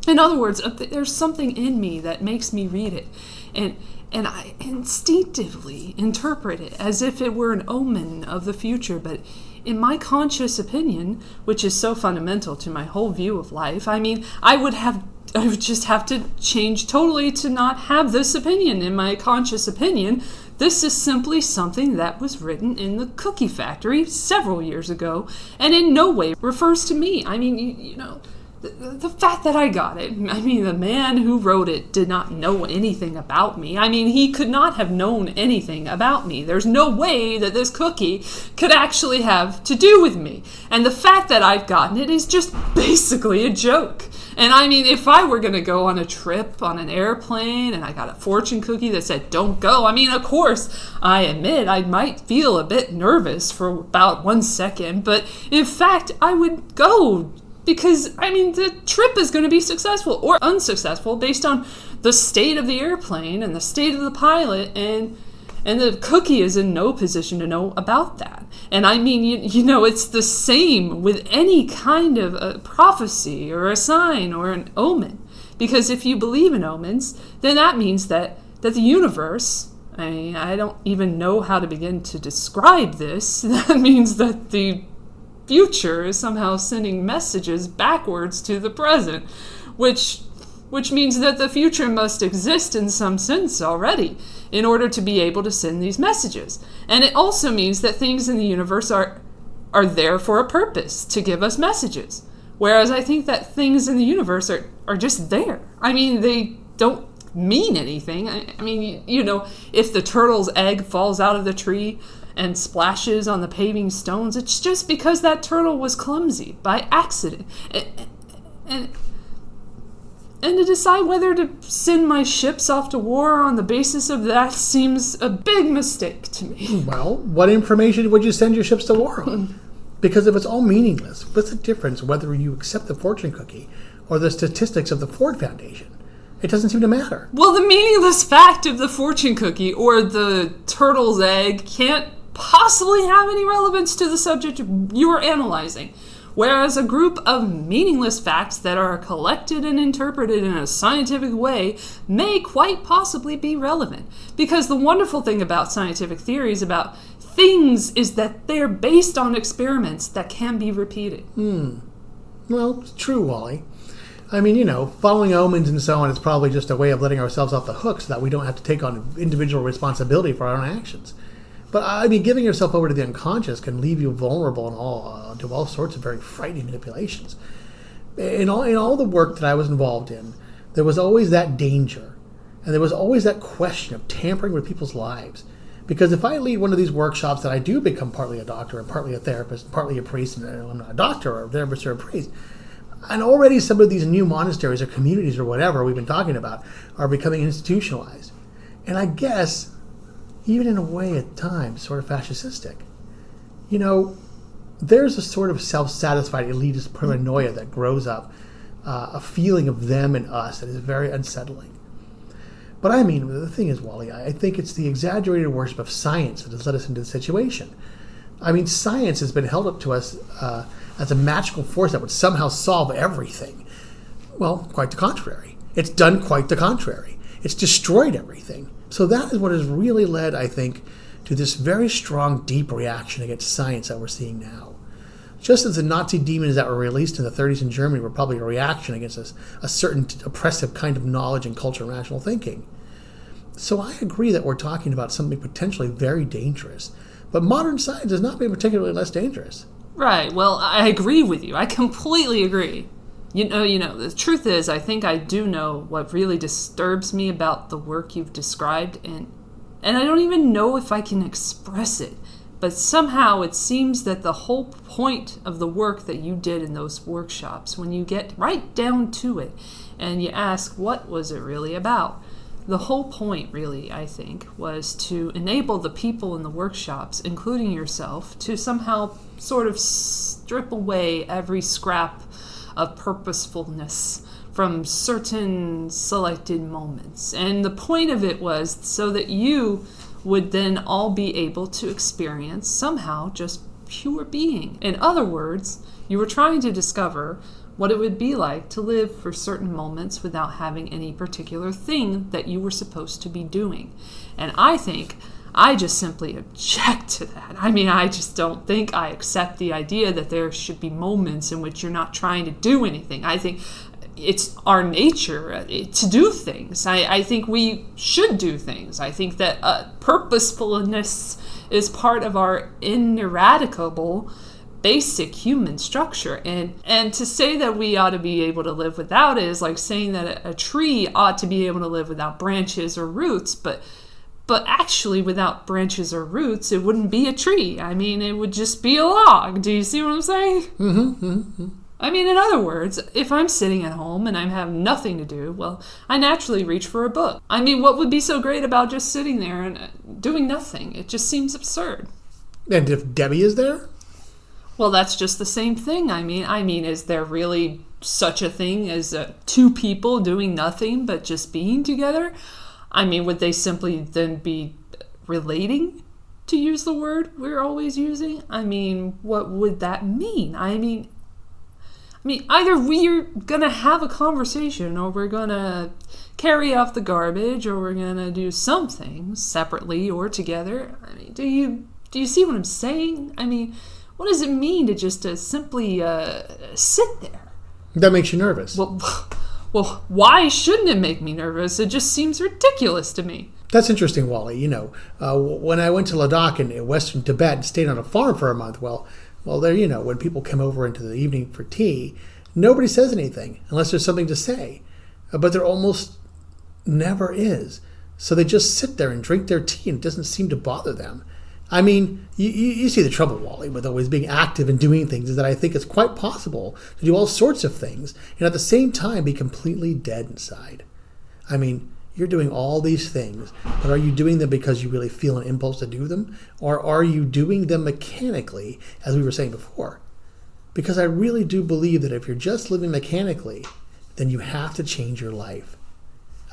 A: In other words, there's something in me that makes me read it, and I instinctively interpret it as if it were an omen of the future. But in my conscious opinion, which is so fundamental to my whole view of life, I mean, I would just have to change totally to not have this opinion. In my conscious opinion, this is simply something that was written in the cookie factory several years ago, and in no way refers to me. I mean, the fact that I got it, I mean, the man who wrote it did not know anything about me. I mean, he could not have known anything about me. There's no way that this cookie could actually have to do with me. And the fact that I've gotten it is just basically a joke. And I mean, if I were going to go on a trip on an airplane and I got a fortune cookie that said, don't go, I mean, of course, I admit I might feel a bit nervous for about 1 second, but in fact, I would go. Because, I mean, the trip is going to be successful or unsuccessful based on the state of the airplane and the state of the pilot, and the cookie is in no position to know about that. And I mean, it's the same with any kind of a prophecy or a sign or an omen. Because if you believe in omens, then that means that the universe, I mean, I don't even know how to begin to describe this. That means that the future is somehow sending messages backwards to the present, which means that the future must exist in some sense already in order to be able to send these messages. And it also means that things in the universe are there for a purpose, to give us messages. Whereas I think that things in the universe are just there. I mean, they don't mean anything. I mean, if the turtle's egg falls out of the tree and splashes on the paving stones, it's just because that turtle was clumsy by accident. And to decide whether to send my ships off to war on the basis of that seems a big mistake to me.
B: Well, what information would you send your ships to war on? Because if it's all meaningless, what's the difference whether you accept the fortune cookie or the statistics of the Ford Foundation? It doesn't seem to matter.
A: Well, the meaningless fact of the fortune cookie or the turtle's egg can't possibly have any relevance to the subject you are analyzing, whereas a group of meaningless facts that are collected and interpreted in a scientific way may quite possibly be relevant. Because the wonderful thing about scientific theories about things is that they're based on experiments that can be repeated.
B: Well, it's true, Wally. I mean, following omens and so on is probably just a way of letting ourselves off the hook so that we don't have to take on individual responsibility for our own actions. But I mean, giving yourself over to the unconscious can leave you vulnerable to all sorts of very frightening manipulations. In all the work that I was involved in, there was always that danger, and there was always that question of tampering with people's lives. Because if I lead one of these workshops that I do become partly a doctor and partly a therapist, and partly a priest, and I'm not a doctor or a therapist or a priest, and already some of these new monasteries or communities or whatever we've been talking about are becoming institutionalized. And I guess, even in a way at times, sort of fascistic. There's a sort of self-satisfied elitist paranoia that grows up, a feeling of them and us that is very unsettling. But I mean, the thing is, Wally, I think it's the exaggerated worship of science that has led us into this situation. I mean, science has been held up to us as a magical force that would somehow solve everything. Well, quite the contrary. It's done quite the contrary. It's destroyed everything. So that is what has really led, I think, to this very strong, deep reaction against science that we're seeing now. Just as the Nazi demons that were released in the 30s in Germany were probably a reaction against a certain oppressive kind of knowledge and culture and rational thinking. So I agree that we're talking about something potentially very dangerous. But modern science has not been particularly less dangerous.
A: Right. Well, I agree with you. I completely agree. You know, the truth is, I think I do know what really disturbs me about the work you've described, and I don't even know if I can express it. But somehow it seems that the whole point of the work that you did in those workshops, when you get right down to it and you ask, what was it really about? The whole point, really, I think, was to enable the people in the workshops, including yourself, to somehow sort of strip away every scrap of purposefulness from certain selected moments. And the point of it was so that you would then all be able to experience somehow just pure being. In other words, you were trying to discover what it would be like to live for certain moments without having any particular thing that you were supposed to be doing. And I think I just simply object to that. I mean, I just don't think I accept the idea that there should be moments in which you're not trying to do anything. I think it's our nature to do things. I think we should do things. I think that purposefulness is part of our ineradicable basic human structure, and to say that we ought to be able to live without it is like saying that a tree ought to be able to live without branches or roots, but actually without branches or roots it wouldn't be a tree. I mean, it would just be a log. Do you see what I'm saying?
B: Mm-hmm.
A: I mean, in other words, if I'm sitting at home and I have nothing to do, well, I naturally reach for a book. I mean, what would be so great about just sitting there and doing nothing? It just seems absurd.
B: And if Debbie is there?
A: Well, that's just the same thing. I mean, is there really such a thing as two people doing nothing but just being together? I mean, would they simply then be relating, to use the word we're always using? I mean, what would that mean? I mean, either we're going to have a conversation or we're going to carry off the garbage or we're going to do something separately or together. I mean, do you see what I'm saying? I mean, what does it mean to just simply sit there?
B: That makes you nervous.
A: Well, why shouldn't it make me nervous? It just seems ridiculous to me.
B: That's interesting, Wally. You know, when I went to Ladakh in western Tibet and stayed on a farm for a month, well, there, you know, when people come over into the evening for tea, nobody says anything unless there's something to say. But there almost never is. So they just sit there and drink their tea and it doesn't seem to bother them. I mean, you see the trouble, Wally, with always being active and doing things is that I think it's quite possible to do all sorts of things and at the same time be completely dead inside. I mean, you're doing all these things, but are you doing them because you really feel an impulse to do them? Or are you doing them mechanically, as we were saying before? Because I really do believe that if you're just living mechanically, then you have to change your life.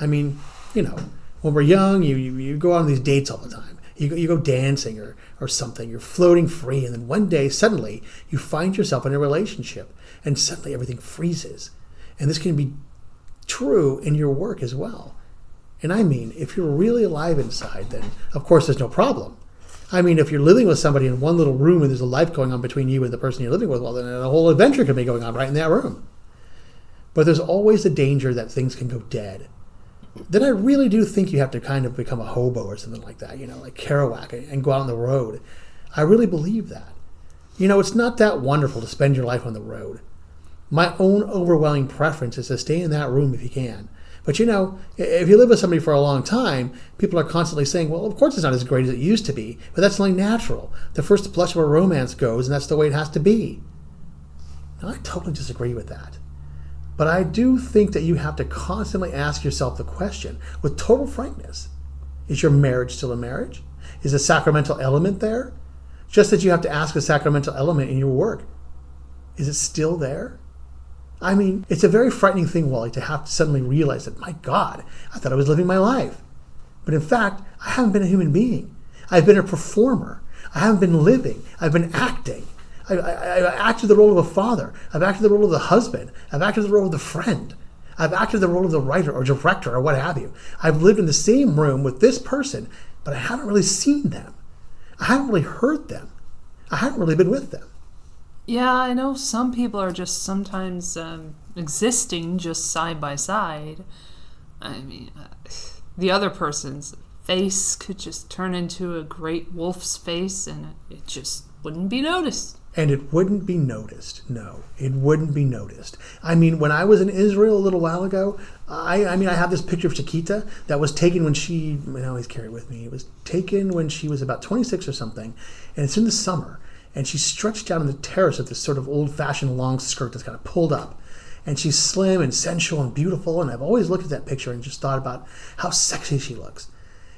B: I mean, you know, when we're young, you go on these dates all the time. You go dancing or something. You're floating free, and then one day, suddenly, you find yourself in a relationship, and suddenly everything freezes. And this can be true in your work as well. And I mean, if you're really alive inside, then, of course, there's no problem. I mean, if you're living with somebody in one little room and there's a life going on between you and the person you're living with, well, then a whole adventure could be going on right in that room. But there's always the danger that things can go dead. Then I really do think you have to kind of become a hobo or something like that, you know, like Kerouac, and go out on the road. I really believe that. You know, it's not that wonderful to spend your life on the road. My own overwhelming preference is to stay in that room if you can. But, you know, if you live with somebody for a long time, people are constantly saying, well, of course it's not as great as it used to be, but that's only natural. The first blush of a romance goes, and that's the way it has to be. Now, I totally disagree with that. But I do think that you have to constantly ask yourself the question, with total frankness, is your marriage still a marriage? Is a sacramental element there? Just as you have to ask a sacramental element in your work. Is it still there? I mean, it's a very frightening thing, Wally, to have to suddenly realize that, my God, I thought I was living my life. But in fact, I haven't been a human being. I've been a performer. I haven't been living. I've been acting. I've acted the role of a father. I've acted the role of the husband. I've acted the role of the friend. I've acted the role of the writer or director or what have you. I've lived in the same room with this person, but I haven't really seen them. I haven't really heard them. I haven't really been with them.
A: Yeah, I know some people are just sometimes existing just side by side. I mean, the other person's face could just turn into a great wolf's face and it just wouldn't be noticed.
B: And it wouldn't be noticed. No, it wouldn't be noticed. I mean, when I was in Israel a little while ago, I have this picture of Chiquita that was taken when she, I always carry it with me, it was taken when she was about 26 or something, and it's in the summer, and she's stretched out on the terrace with this sort of old-fashioned long skirt that's kind of pulled up. And she's slim and sensual and beautiful, and I've always looked at that picture and just thought about how sexy she looks.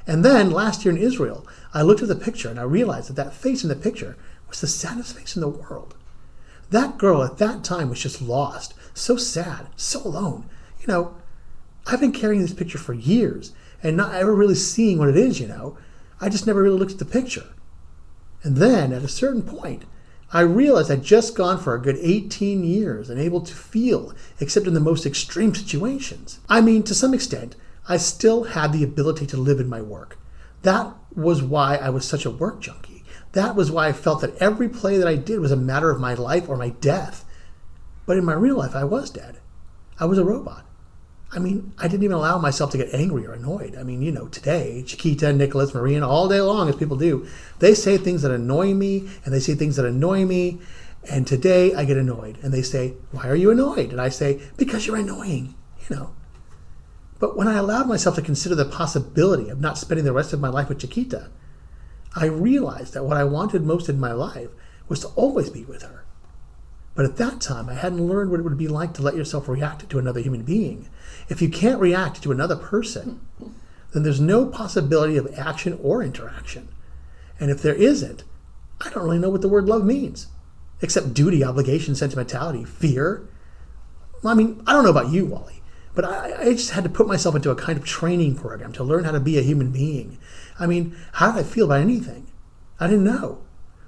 B: And then, last year in Israel, I looked at the picture and I realized that that face in the picture was the saddest face in the world. That girl at that time was just lost, so sad, so alone. You know, I've been carrying this picture for years and not ever really seeing what it is, you know. I just never really looked at the picture. And then, at a certain point, I realized I'd just gone for a good 18 years and able to feel, except in the most extreme situations. I mean, to some extent, I still had the ability to live in my work. That was why I was such a work junkie. That was why I felt that every play that I did was a matter of my life or my death. But in my real life, I was dead. I was a robot. I mean, I didn't even allow myself to get angry or annoyed. I mean, you know, today, Chiquita, Nicholas, Marina, all day long, as people do, they say things that annoy me, and they say things that annoy me, and today I get annoyed. And they say, why are you annoyed? And I say, because you're annoying, you know. But when I allowed myself to consider the possibility of not spending the rest of my life with Chiquita, I realized that what I wanted most in my life was to always be with her. But at that time, I hadn't learned what it would be like to let yourself react to another human being. If you can't react to another person, then there's no possibility of action or interaction. And if there isn't, I don't really know what the word love means, except duty, obligation, sentimentality, fear. Well, I mean, I don't know about you, Wally, but I just had to put myself into a kind of training program to learn how to be a human being. I mean, how did I feel about anything? I didn't know.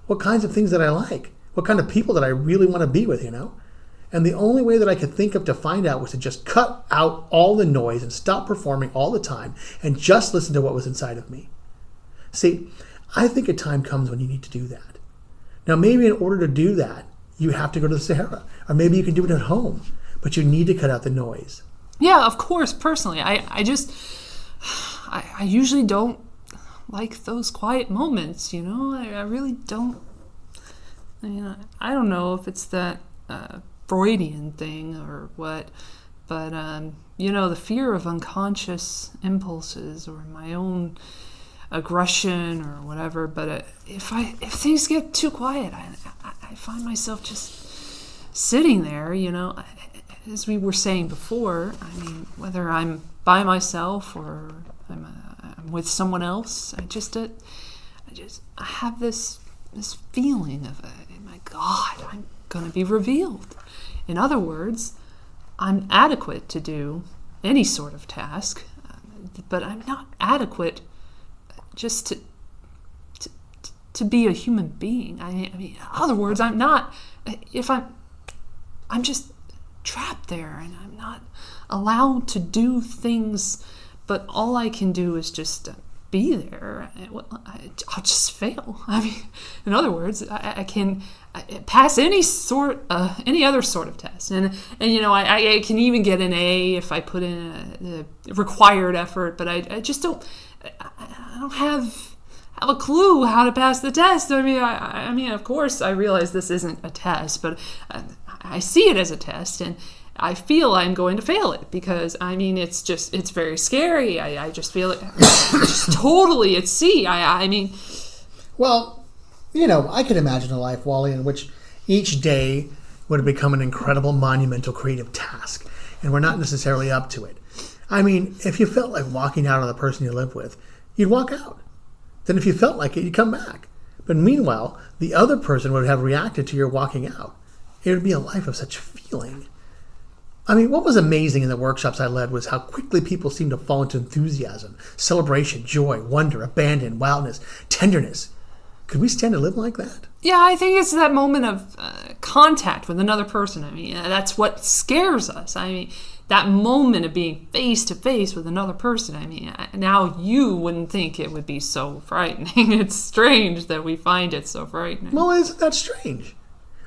B: What kinds of things did I like? What kind of people did I really want to be with, you know? And the only way that I could think of to find out was to just cut out all the noise and stop performing all the time and just listen to what was inside of me. See, I think a time comes when you need to do that. Now, maybe in order to do that, you have to go to the Sahara, or maybe you can do it at home, but you need to cut out the noise.
A: Yeah, of course, personally. I usually don't like those quiet moments, you know? I really don't. I mean, I don't know if it's that Freudian thing or what, but, you know, the fear of unconscious impulses or my own aggression or whatever, but if things get too quiet, I find myself just sitting there, you know, as we were saying before. I mean, whether I'm by myself or I'm with someone else, I have this feeling of, my God, I'm going to be revealed. In other words, I'm adequate to do any sort of task, but I'm not adequate just to be a human being. I mean, in other words, I'm not. I'm just trapped there, and I'm not allowed to do things. But all I can do is just be there. I'll just fail. I mean, in other words, I can pass any other sort of test, and you know, I can even get an A if I put in a required effort. But I just don't. I don't have a clue how to pass the test. I mean, of course, I realize this isn't a test, but I see it as a test, and I feel I'm going to fail it because, I mean, it's very scary. I just feel it just totally at sea. I mean...
B: Well, you know, I could imagine a life, Wally, in which each day would become an incredible, monumental, creative task, and we're not necessarily up to it. I mean, if you felt like walking out on the person you live with, you'd walk out. Then if you felt like it, you'd come back. But meanwhile, the other person would have reacted to your walking out. It would be a life of such feeling. I mean, what was amazing in the workshops I led was how quickly people seemed to fall into enthusiasm, celebration, joy, wonder, abandon, wildness, tenderness. Could we stand to live like that?
A: Yeah, I think it's that moment of contact with another person. I mean, that's what scares us. I mean, that moment of being face to face with another person. I mean, now you wouldn't think it would be so frightening. It's strange that we find it so frightening.
B: Well, isn't that strange?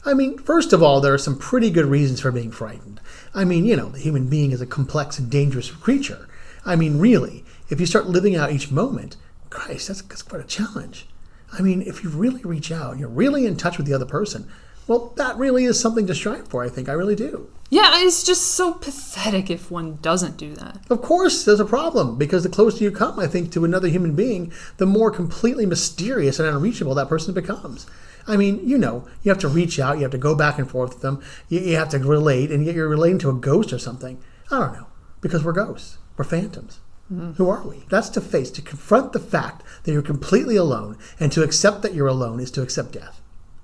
B: I mean, first of all, there are some pretty good reasons for being frightened. I mean, the human being is a complex and dangerous creature. I mean, really, if you start living out each moment, Christ, that's quite a challenge. I mean, if you really reach out, you're really in touch with the other person, well, that really is something to strive for, I think. I really do.
A: Yeah, it's just so pathetic if one doesn't do that.
B: Of course, there's a problem, because the closer you come, I think, to another human being, the more completely mysterious and unreachable that person becomes. I mean, you have to reach out, you have to go back and forth with them, you have to relate, and yet you're relating to a ghost or something. I don't know, because we're ghosts. We're phantoms. Mm-hmm. Who are we? That's to confront the fact that you're completely alone, and to accept that you're alone is to accept death.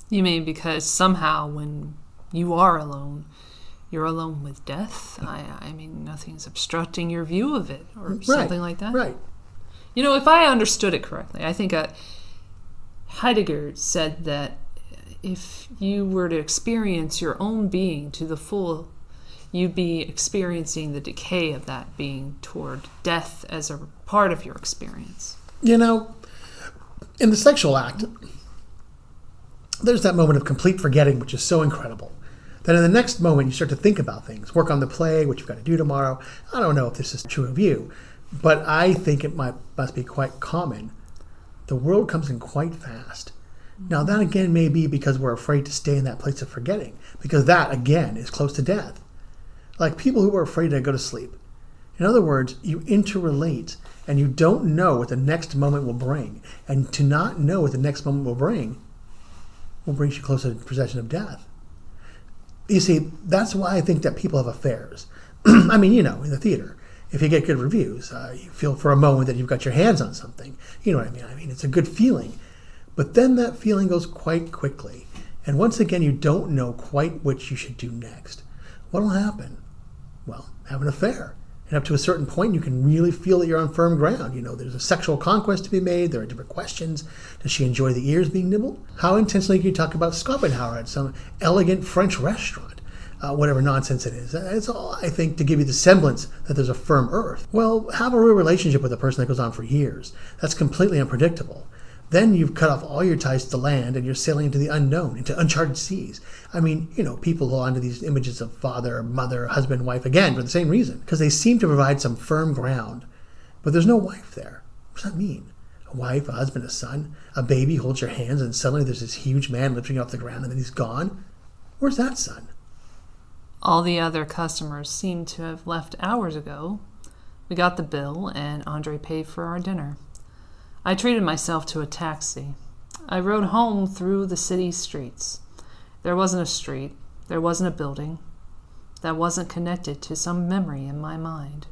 A: You mean because somehow when you are alone, you're alone with death? I mean, nothing's obstructing your view of it, or something like that?
B: Right.
A: If I understood it correctly, I think Heidegger said that if you were to experience your own being to the full, you'd be experiencing the decay of that being toward death as a part of your experience.
B: In the sexual act, there's that moment of complete forgetting, which is so incredible. Then in the next moment, you start to think about things, work on the play, what you've got to do tomorrow. I don't know if this is true of you, but I think it must be quite common. The world comes in quite fast. Now, that again may be because we're afraid to stay in that place of forgetting, because that, again, is close to death. Like people who are afraid to go to sleep. In other words, you interrelate, and you don't know what the next moment will bring. And to not know what the next moment will bring you closer to the possession of death. You see, that's why I think that people have affairs. I mean, in the theater. If you get good reviews, you feel for a moment that you've got your hands on something. You know what I mean? I mean, it's a good feeling. But then that feeling goes quite quickly. And once again, you don't know quite what you should do next. What will happen? Well, have an affair. And up to a certain point, you can really feel that you're on firm ground. There's a sexual conquest to be made. There are different questions. Does she enjoy the ears being nibbled? How intensely can you talk about Schopenhauer at some elegant French restaurant? Whatever nonsense it is. It's all, I think, to give you the semblance that there's a firm earth. Well, have a real relationship with a person that goes on for years. That's completely unpredictable. Then you've cut off all your ties to land and you're sailing into the unknown, into uncharted seas. I mean, people hold on to these images of father, mother, husband, wife, again, for the same reason. Because they seem to provide some firm ground. But there's no wife there. What does that mean? A wife, a husband, a son, a baby holds your hands and suddenly there's this huge man lifting you off the ground and then he's gone? Where's that son?
A: All the other customers seem to have left hours ago. We got the bill, and André paid for our dinner. I treated myself to a taxi. I rode home through the city streets. There wasn't a street. There wasn't a building that wasn't connected to some memory in my mind.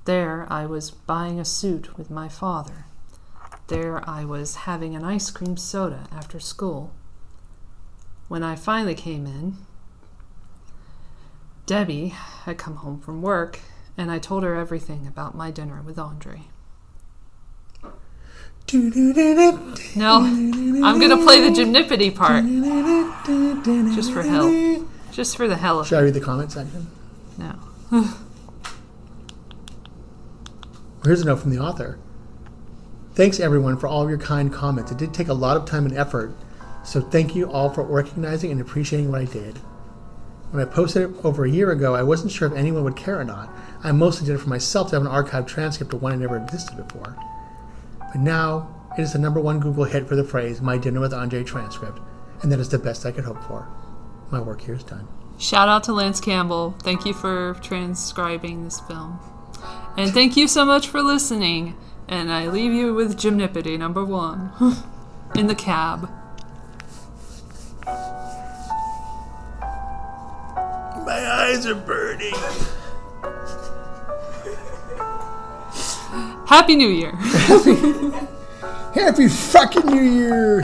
A: There I was buying a suit with my father. There I was having an ice cream soda after school. When I finally came in, Debbie had come home from work, and I told her everything about my dinner with André. No, I'm going to play the gymnipity part. Just for hell. Just for the hell of it.
B: Should I read the comment section?
A: No.
B: Here's a note from the author. Thanks, everyone, for all of your kind comments. It did take a lot of time and effort, so thank you all for recognizing and appreciating what I did. When I posted it over a year ago, I wasn't sure if anyone would care or not. I mostly did it for myself to have an archived transcript of one that never existed before. But now, it is the #1 Google hit for the phrase, My Dinner with André transcript, and that is the best I could hope for. My work here is done.
A: Shout out to Lance Campbell. Thank you for transcribing this film. And thank you so much for listening. And I leave you with gymnipity #1 in the cab.
B: My eyes are burning.
A: Happy New Year.
B: Happy fucking New Year.